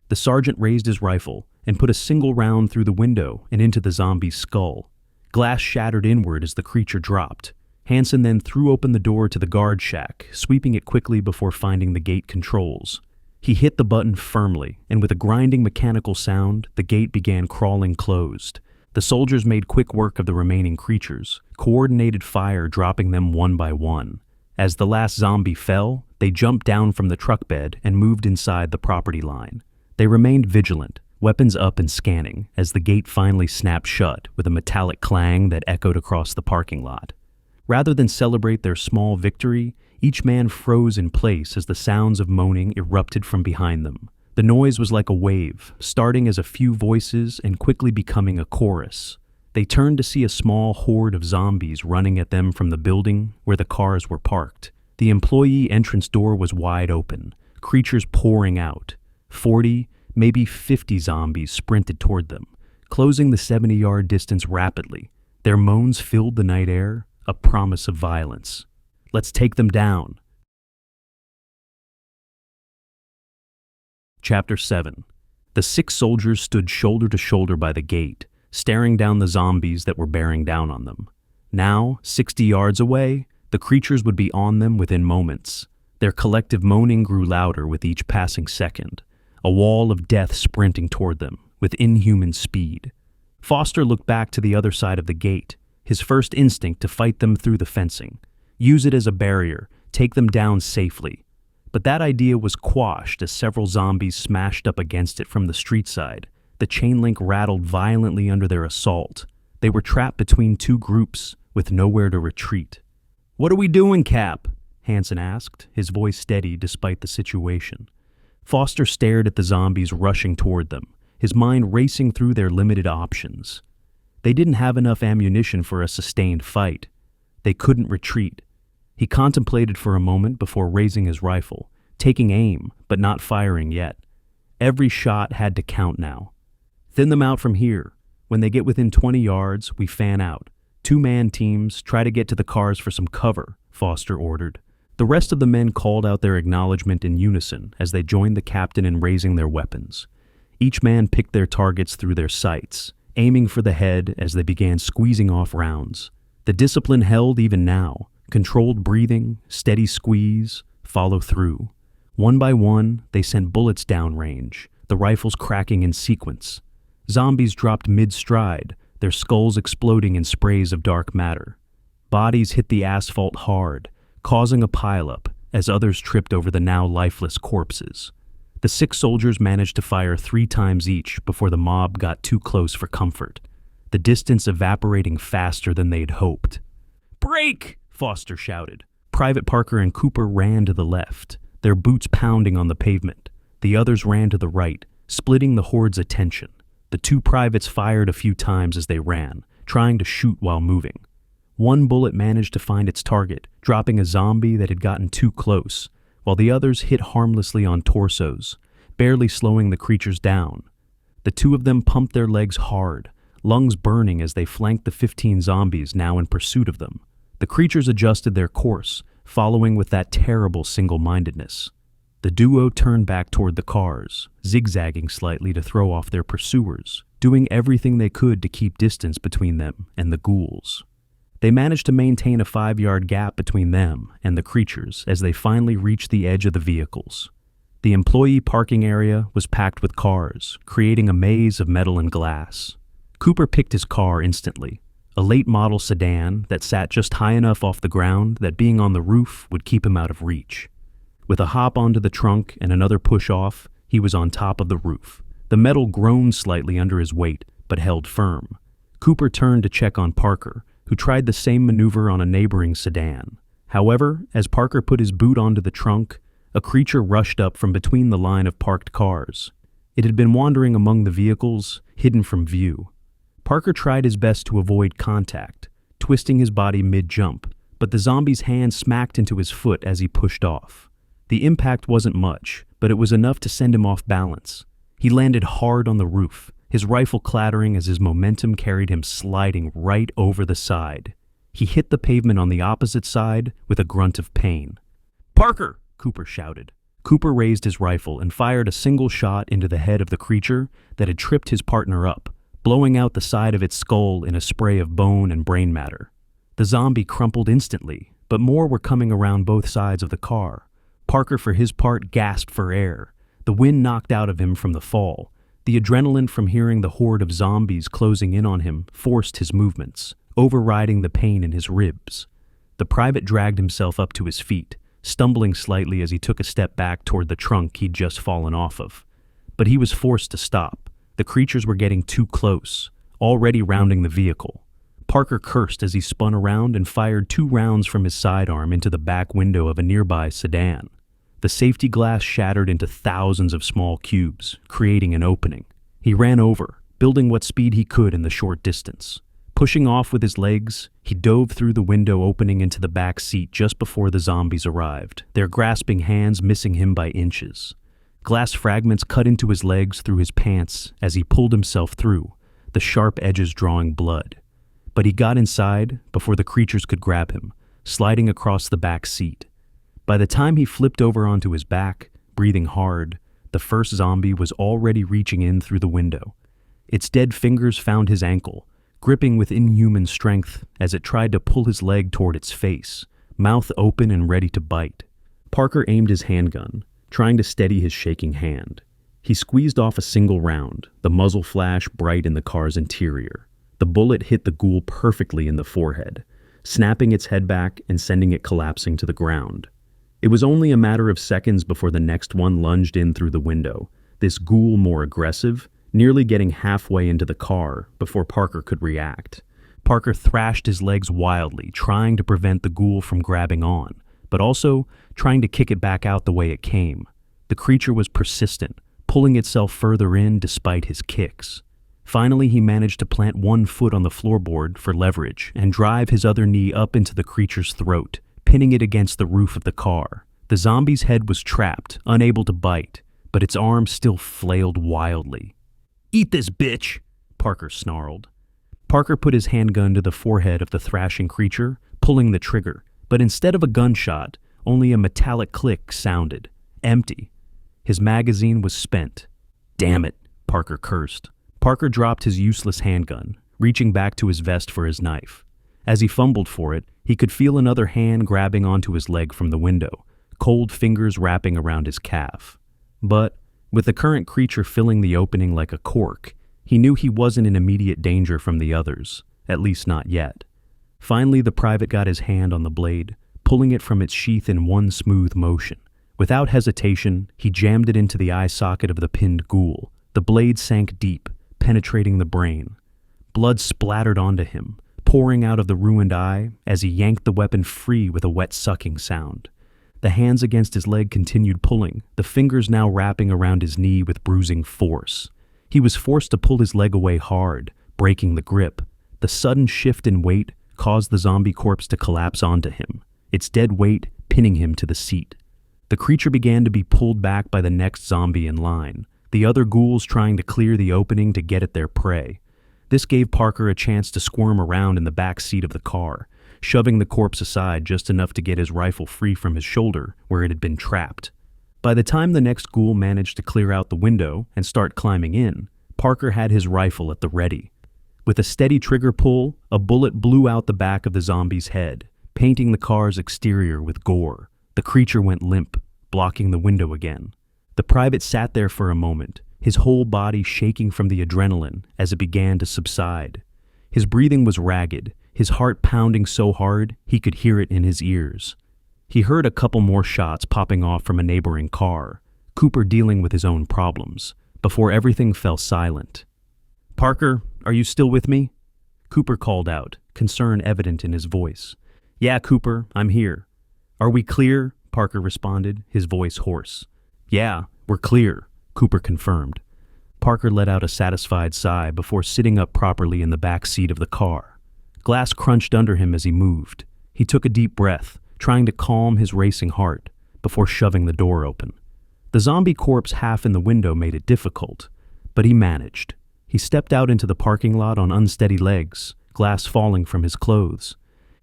The sergeant raised his rifle and put a single round through the window and into the zombie's skull. Glass shattered inward as the creature dropped. Hansen then threw open the door to the guard shack, sweeping it quickly before finding the gate controls. He hit the button firmly, and with a grinding mechanical sound, the gate began crawling closed. The soldiers made quick work of the remaining creatures, coordinated fire dropping them one by one. As the last zombie fell, they jumped down from the truck bed and moved inside the property line. They remained vigilant, weapons up and scanning, as the gate finally snapped shut with a metallic clang that echoed across the parking lot. Rather than celebrate their small victory, each man froze in place as the sounds of moaning erupted from behind them. The noise was like a wave, starting as a few voices and quickly becoming a chorus. They turned to see a small horde of zombies running at them from the building where the cars were parked. The employee entrance door was wide open, creatures pouring out. 40, maybe 50 zombies sprinted toward them, closing the 70-yard distance rapidly. Their moans filled the night air, a promise of violence. "Let's take them down." Chapter 7. The 6 soldiers stood shoulder to shoulder by the gate, staring down the zombies that were bearing down on them. Now, 60 yards away, the creatures would be on them within moments. Their collective moaning grew louder with each passing second, a wall of death sprinting toward them with inhuman speed. Foster looked back to the other side of the gate, his first instinct to fight them through the fencing, use it as a barrier, take them down safely. But that idea was quashed as several zombies smashed up against it from the street side. The chain link rattled violently under their assault. They were trapped between two groups, with nowhere to retreat. "What are we doing, Cap?" Hansen asked, his voice steady despite the situation. Foster stared at the zombies rushing toward them, his mind racing through their limited options. They didn't have enough ammunition for a sustained fight. They couldn't retreat. He contemplated for a moment before raising his rifle, taking aim, but not firing yet. Every shot had to count now. Thin them out from here. When they get within 20 yards, we fan out. 2-man teams try to get to the cars for some cover, Foster ordered. The rest of the men called out their acknowledgement in unison as they joined the captain in raising their weapons. Each man picked their targets through their sights, aiming for the head as they began squeezing off rounds. The discipline held even now. Controlled breathing, steady squeeze, follow through. One by one, they sent bullets downrange, the rifles cracking in sequence. Zombies dropped mid-stride, their skulls exploding in sprays of dark matter. Bodies hit the asphalt hard, causing a pileup as others tripped over the now lifeless corpses. The 6 soldiers managed to fire 3 times each before the mob got too close for comfort, the distance evaporating faster than they'd hoped. "Break!" Foster shouted. Private Parker and Cooper ran to the left, their boots pounding on the pavement. The others ran to the right, splitting the horde's attention. The 2 privates fired a few times as they ran, trying to shoot while moving. One bullet managed to find its target, dropping a zombie that had gotten too close, while the others hit harmlessly on torsos, barely slowing the creatures down. The 2 of them pumped their legs hard, lungs burning as they flanked the 15 zombies now in pursuit of them. The creatures adjusted their course, following with that terrible single-mindedness. The duo turned back toward the cars, zigzagging slightly to throw off their pursuers, doing everything they could to keep distance between them and the ghouls. They managed to maintain a 5-yard gap between them and the creatures as they finally reached the edge of the vehicles. The employee parking area was packed with cars, creating a maze of metal and glass. Cooper picked his car instantly, a late-model sedan that sat just high enough off the ground that being on the roof would keep him out of reach. With a hop onto the trunk and another push off, he was on top of the roof. The metal groaned slightly under his weight, but held firm. Cooper turned to check on Parker, who tried the same maneuver on a neighboring sedan. However, as Parker put his boot onto the trunk, a creature rushed up from between the line of parked cars. It had been wandering among the vehicles, hidden from view. Parker tried his best to avoid contact, twisting his body mid-jump, but the zombie's hand smacked into his foot as he pushed off. The impact wasn't much, but it was enough to send him off balance. He landed hard on the roof, his rifle clattering as his momentum carried him sliding right over the side. He hit the pavement on the opposite side with a grunt of pain. "Parker!" Cooper shouted. Cooper raised his rifle and fired a single shot into the head of the creature that had tripped his partner up, blowing out the side of its skull in a spray of bone and brain matter. The zombie crumpled instantly, but more were coming around both sides of the car. Parker, for his part, gasped for air. The wind knocked out of him from the fall. The adrenaline from hearing the horde of zombies closing in on him forced his movements, overriding the pain in his ribs. The private dragged himself up to his feet, stumbling slightly as he took a step back toward the trunk he'd just fallen off of. But he was forced to stop. The creatures were getting too close, already rounding the vehicle. Parker cursed as he spun around and fired 2 rounds from his sidearm into the back window of a nearby sedan. The safety glass shattered into thousands of small cubes, creating an opening. He ran over, building what speed he could in the short distance. Pushing off with his legs, he dove through the window opening into the back seat just before the zombies arrived, their grasping hands missing him by inches. Glass fragments cut into his legs through his pants as he pulled himself through, the sharp edges drawing blood. But he got inside before the creatures could grab him, sliding across the back seat. By the time he flipped over onto his back, breathing hard, the first zombie was already reaching in through the window. Its dead fingers found his ankle, gripping with inhuman strength as it tried to pull his leg toward its face, mouth open and ready to bite. Parker aimed his handgun, trying to steady his shaking hand. He squeezed off a single round, the muzzle flash bright in the car's interior. The bullet hit the ghoul perfectly in the forehead, snapping its head back and sending it collapsing to the ground. It was only a matter of seconds before the next one lunged in through the window, this ghoul more aggressive, nearly getting halfway into the car before Parker could react. Parker thrashed his legs wildly, trying to prevent the ghoul from grabbing on, but also trying to kick it back out the way it came. The creature was persistent, pulling itself further in despite his kicks. Finally, he managed to plant one foot on the floorboard for leverage and drive his other knee up into the creature's throat, pinning it against the roof of the car. The zombie's head was trapped, unable to bite, but its arm still flailed wildly. "Eat this, bitch!" Parker snarled. Parker put his handgun to the forehead of the thrashing creature, pulling the trigger, but instead of a gunshot, only a metallic click sounded. Empty. His magazine was spent. "Damn it," Parker cursed. Parker dropped his useless handgun, reaching back to his vest for his knife. As he fumbled for it, he could feel another hand grabbing onto his leg from the window, cold fingers wrapping around his calf. But, with the current creature filling the opening like a cork, he knew he wasn't in immediate danger from the others, at least not yet. Finally, the private got his hand on the blade, pulling it from its sheath in one smooth motion. Without hesitation, he jammed it into the eye socket of the pinned ghoul. The blade sank deep, penetrating the brain. Blood splattered onto him, pouring out of the ruined eye as he yanked the weapon free with a wet sucking sound. The hands against his leg continued pulling, the fingers now wrapping around his knee with bruising force. He was forced to pull his leg away hard, breaking the grip. The sudden shift in weight caused the zombie corpse to collapse onto him, its dead weight pinning him to the seat. The creature began to be pulled back by the next zombie in line, the other ghouls trying to clear the opening to get at their prey. This gave Parker a chance to squirm around in the back seat of the car, shoving the corpse aside just enough to get his rifle free from his shoulder where it had been trapped. By the time the next ghoul managed to clear out the window and start climbing in, Parker had his rifle at the ready. With a steady trigger pull, a bullet blew out the back of the zombie's head, painting the car's exterior with gore. The creature went limp, blocking the window again. The private sat there for a moment, his whole body shaking from the adrenaline as it began to subside. His breathing was ragged, his heart pounding so hard he could hear it in his ears. He heard a couple more shots popping off from a neighboring car, Cooper dealing with his own problems, before everything fell silent. "Parker, are you still with me?" Cooper called out, concern evident in his voice. "Yeah, Cooper, I'm here." "Are we clear?" Parker responded, his voice hoarse. "Yeah, we're clear," Cooper confirmed. Parker let out a satisfied sigh before sitting up properly in the back seat of the car. Glass crunched under him as he moved. He took a deep breath, trying to calm his racing heart, before shoving the door open. The zombie corpse half in the window made it difficult, but he managed. He stepped out into the parking lot on unsteady legs, glass falling from his clothes.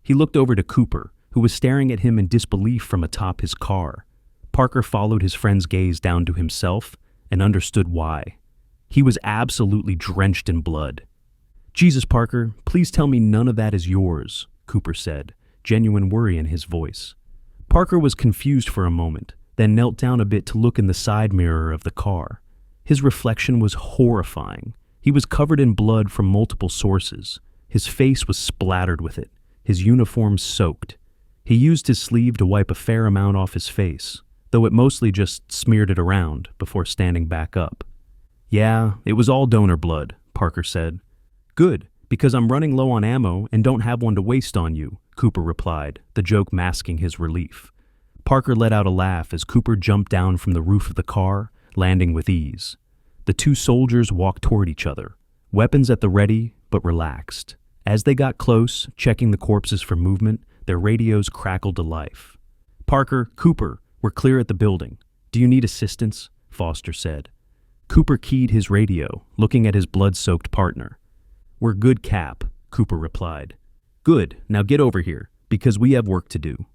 He looked over to Cooper, who was staring at him in disbelief from atop his car. Parker followed his friend's gaze down to himself and understood why. He was absolutely drenched in blood. "Jesus, Parker, please tell me none of that is yours," Cooper said, genuine worry in his voice. Parker was confused for a moment, then knelt down a bit to look in the side mirror of the car. His reflection was horrifying. He was covered in blood from multiple sources. His face was splattered with it, his uniform soaked. He used his sleeve to wipe a fair amount off his face, though it mostly just smeared it around before standing back up. "Yeah, it was all donor blood," Parker said. "Good, because I'm running low on ammo and don't have one to waste on you," Cooper replied, the joke masking his relief. Parker let out a laugh as Cooper jumped down from the roof of the car, landing with ease. The two soldiers walked toward each other, weapons at the ready but relaxed. As they got close, checking the corpses for movement, their radios crackled to life. "Parker, Cooper, we're clear at the building. Do you need assistance?" Foster said. Cooper keyed his radio, looking at his blood-soaked partner. "We're good, Cap," Cooper replied. "Good, now get over here, because we have work to do."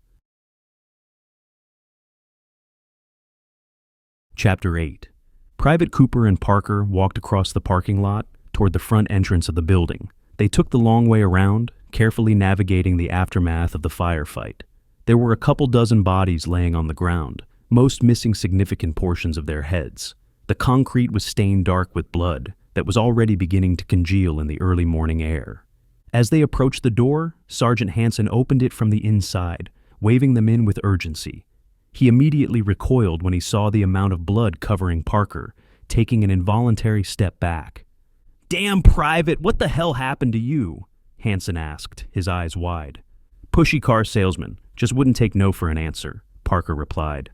Chapter 8. Private Cooper and Parker walked across the parking lot toward the front entrance of the building. They took the long way around, carefully navigating the aftermath of the firefight. There were a couple dozen bodies laying on the ground, most missing significant portions of their heads. The concrete was stained dark with blood that was already beginning to congeal in the early morning air. As they approached the door, Sergeant Hansen opened it from the inside, waving them in with urgency. He immediately recoiled when he saw the amount of blood covering Parker, taking an involuntary step back. "Damn, Private, what the hell happened to you?" Hansen asked, his eyes wide. "Pushy car salesman, just wouldn't take no for an answer," Parker replied.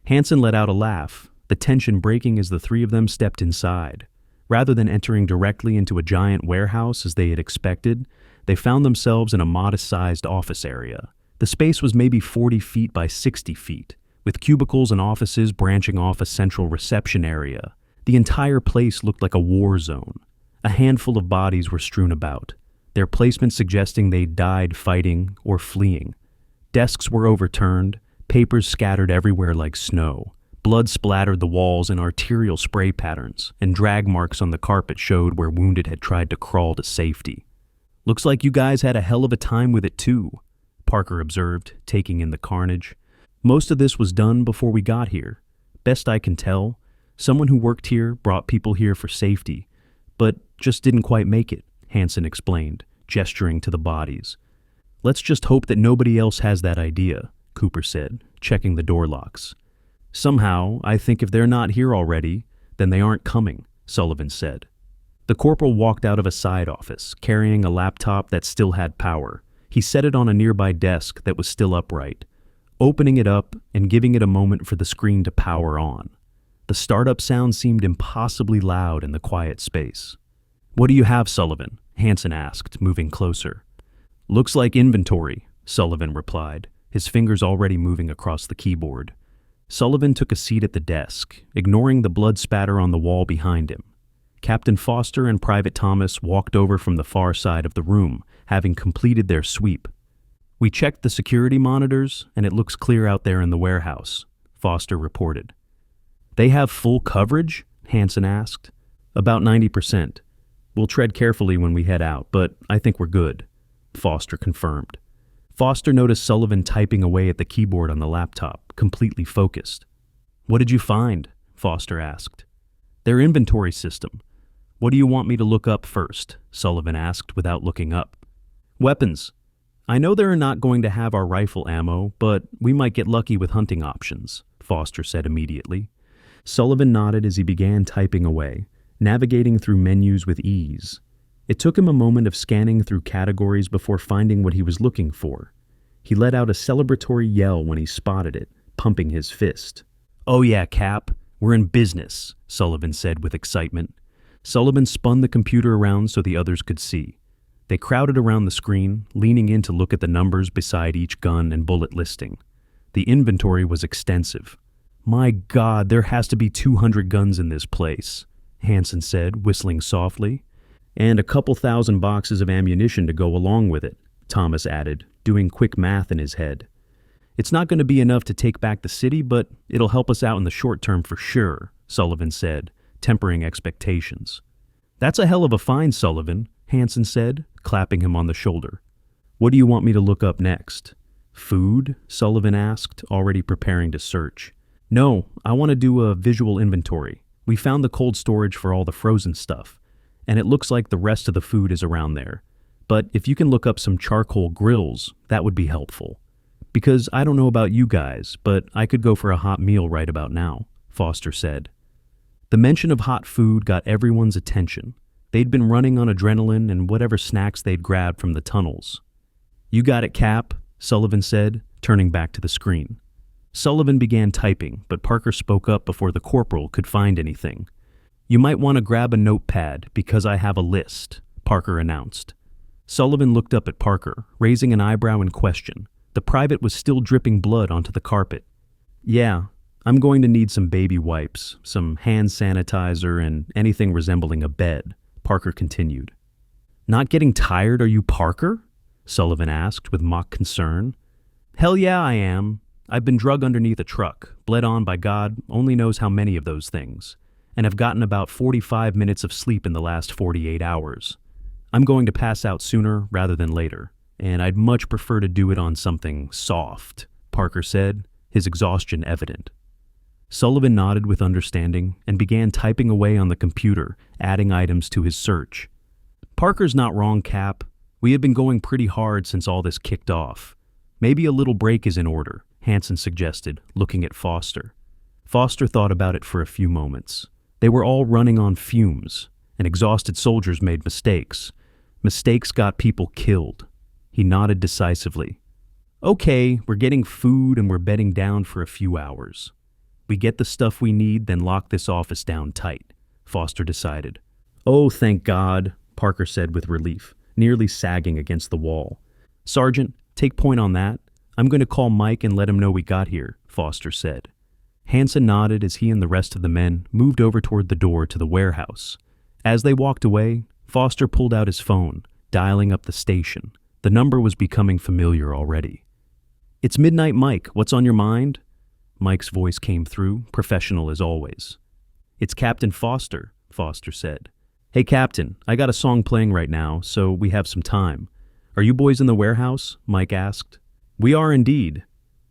Hansen let out a laugh, the tension breaking as the three of them stepped inside. Rather than entering directly into a giant warehouse as they had expected, they found themselves in a modest-sized office area. The space was maybe 40 feet by 60 feet, with cubicles and offices branching off a central reception area. The entire place looked like a war zone. A handful of bodies were strewn about, their placement suggesting they'd died fighting or fleeing. Desks were overturned, papers scattered everywhere like snow. Blood splattered the walls in arterial spray patterns, and drag marks on the carpet showed where wounded had tried to crawl to safety. "Looks like you guys had a hell of a time with it too," Parker observed, taking in the carnage. "Most of this was done before we got here. Best I can tell, someone who worked here brought people here for safety, but just didn't quite make it," Hansen explained, gesturing to the bodies. "Let's just hope that nobody else has that idea," Cooper said, checking the door locks. "Somehow, I think if they're not here already, then they aren't coming," Sullivan said. The corporal walked out of a side office, carrying a laptop that still had power. He set it on a nearby desk that was still upright, opening it up and giving it a moment for the screen to power on. The startup sound seemed impossibly loud in the quiet space. "What do you have, Sullivan?" Hansen asked, moving closer. "Looks like inventory," Sullivan replied, his fingers already moving across the keyboard. Sullivan took a seat at the desk, ignoring the blood spatter on the wall behind him. Captain Foster and Private Thomas walked over from the far side of the room, having completed their sweep. "We checked the security monitors, and it looks clear out there in the warehouse," Foster reported. "They have full coverage?" Hansen asked. "About 90%. We'll tread carefully when we head out, but I think we're good," Foster confirmed. Foster noticed Sullivan typing away at the keyboard on the laptop, completely focused. "What did you find?" Foster asked. "Their inventory system. What do you want me to look up first?" Sullivan asked without looking up. "Weapons. I know they're not going to have our rifle ammo, but we might get lucky with hunting options," Foster said immediately. Sullivan nodded as he began typing away, navigating through menus with ease. It took him a moment of scanning through categories before finding what he was looking for. He let out a celebratory yell when he spotted it, pumping his fist. "Oh yeah, Cap, we're in business," Sullivan said with excitement. Sullivan spun the computer around so the others could see. They crowded around the screen, leaning in to look at the numbers beside each gun and bullet listing. The inventory was extensive. "My God, there has to be 200 guns in this place," Hansen said, whistling softly. "And a couple thousand boxes of ammunition to go along with it," Thomas added, doing quick math in his head. "It's not going to be enough to take back the city, but it'll help us out in the short term for sure," Sullivan said, tempering expectations. "That's a hell of a find, Sullivan," Hansen said, clapping him on the shoulder. "What do you want me to look up next?" "Food?" Sullivan asked, already preparing to search. "No, I want to do a visual inventory. We found the cold storage for all the frozen stuff, and it looks like the rest of the food is around there. But if you can look up some charcoal grills, that would be helpful. Because I don't know about you guys, but I could go for a hot meal right about now," Foster said. The mention of hot food got everyone's attention. They'd been running on adrenaline and whatever snacks they'd grabbed from the tunnels. "You got it, Cap," Sullivan said, turning back to the screen. Sullivan began typing, but Parker spoke up before the corporal could find anything. "You might want to grab a notepad because I have a list," Parker announced. Sullivan looked up at Parker, raising an eyebrow in question. The private was still dripping blood onto the carpet. "Yeah, I'm going to need some baby wipes, some hand sanitizer, and anything resembling a bed," Parker continued. "Not getting tired, are you, Parker?" Sullivan asked with mock concern. "Hell yeah, I am. I've been drug underneath a truck, bled on by God only knows how many of those things, and have gotten about 45 minutes of sleep in the last 48 hours. I'm going to pass out sooner rather than later, and I'd much prefer to do it on something soft," Parker said, his exhaustion evident. Sullivan nodded with understanding and began typing away on the computer, adding items to his search. "Parker's not wrong, Cap. We have been going pretty hard since all this kicked off. Maybe a little break is in order," Hansen suggested, looking at Foster. Foster thought about it for a few moments. They were all running on fumes, and exhausted soldiers made mistakes. Mistakes got people killed. He nodded decisively. "Okay, we're getting food and we're bedding down for a few hours. We get the stuff we need, then lock this office down tight," Foster decided. "Oh, thank God," Parker said with relief, nearly sagging against the wall. "Sergeant, take point on that. I'm going to call Mike and let him know we got here," Foster said. Hansen nodded as he and the rest of the men moved over toward the door to the warehouse. As they walked away, Foster pulled out his phone, dialing up the station. The number was becoming familiar already. "It's Midnight Mike. What's on your mind?" Mike's voice came through, professional as always. "It's Captain Foster," Foster said. "Hey, Captain, I got a song playing right now, so we have some time. Are you boys in the warehouse?" Mike asked. "We are indeed.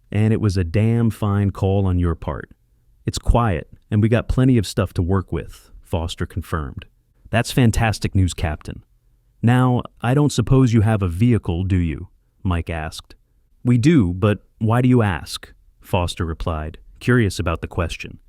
And it was a damn fine call on your part. It's quiet, and we got plenty of stuff to work with," Foster confirmed. "That's fantastic news, Captain. Now, I don't suppose you have a vehicle, do you?" Mike asked. "We do, but why do you ask?" Foster replied, curious about the question.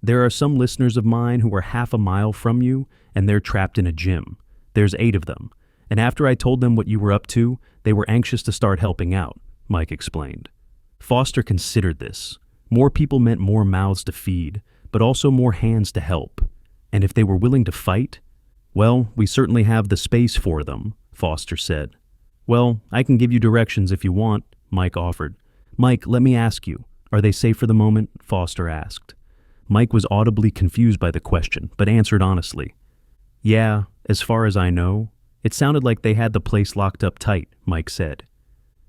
"There are some listeners of mine who are half a mile from you, and they're trapped in a gym. There's 8 of them, and after I told them what you were up to, they were anxious to start helping out," Mike explained. Foster considered this. More people meant more mouths to feed, but also more hands to help. And if they were willing to fight, "Well, we certainly have the space for them," Foster said. "Well, I can give you directions if you want," Mike offered. "Mike, let me ask you, are they safe for the moment?" Foster asked. Mike was audibly confused by the question, but answered honestly. "Yeah, as far as I know. It sounded like they had the place locked up tight," Mike said.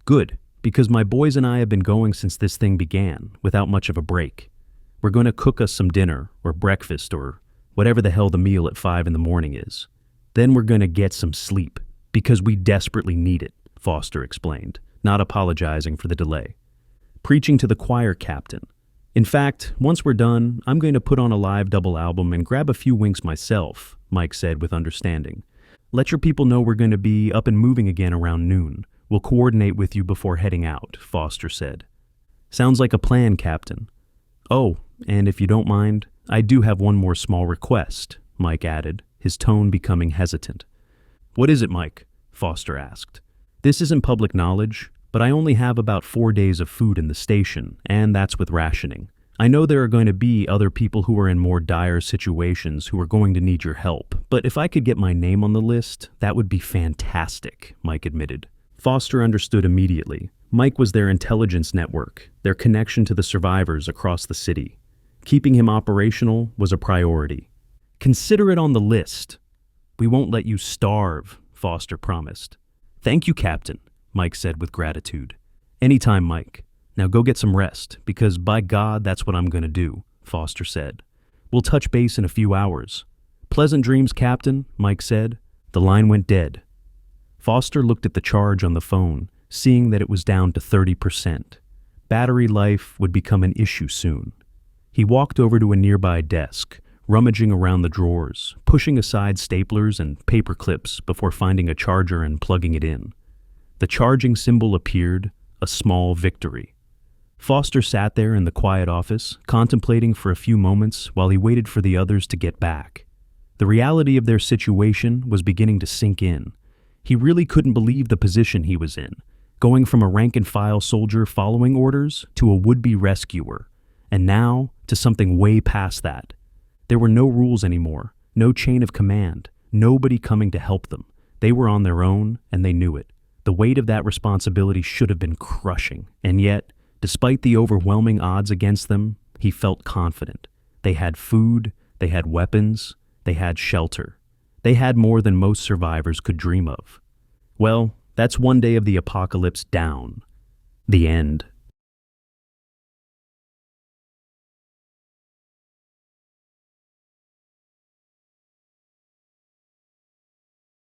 "Good. Because my boys and I have been going since this thing began, without much of a break. We're going to cook us some dinner, or breakfast, or whatever the hell the meal at 5 in the morning is. Then we're going to get some sleep, because we desperately need it," Foster explained, not apologizing for the delay. "Preaching to the choir, Captain. In fact, once we're done, I'm going to put on a live double album and grab a few winks myself," Mike said with understanding. "Let your people know we're going to be up and moving again around noon. We'll coordinate with you before heading out," Foster said. "Sounds like a plan, Captain. Oh, and if you don't mind, I do have one more small request," Mike added, his tone becoming hesitant. "What is it, Mike?" Foster asked. "This isn't public knowledge, but I only have about 4 days of food in the station, and that's with rationing. I know there are going to be other people who are in more dire situations who are going to need your help, but if I could get my name on the list, that would be fantastic," Mike admitted. Foster understood immediately. Mike was their intelligence network, their connection to the survivors across the city. Keeping him operational was a priority. "Consider it on the list. We won't let you starve," Foster promised. "Thank you, Captain," Mike said with gratitude. "Anytime, Mike. Now go get some rest, because by God, that's what I'm going to do," Foster said. "We'll touch base in a few hours." "Pleasant dreams, Captain," Mike said. The line went dead. Foster looked at the charge on the phone, seeing that it was down to 30%. Battery life would become an issue soon. He walked over to a nearby desk, rummaging around the drawers, pushing aside staplers and paper clips before finding a charger and plugging it in. The charging symbol appeared, a small victory. Foster sat there in the quiet office, contemplating for a few moments while he waited for the others to get back. The reality of their situation was beginning to sink in. He really couldn't believe the position he was in, going from a rank-and-file soldier following orders to a would-be rescuer, and now to something way past that. There were no rules anymore, no chain of command, nobody coming to help them. They were on their own, and they knew it. The weight of that responsibility should have been crushing, and yet, despite the overwhelming odds against them, he felt confident. They had food, they had weapons, they had shelter. They had more than most survivors could dream of. Well, that's one day of the apocalypse down. The end.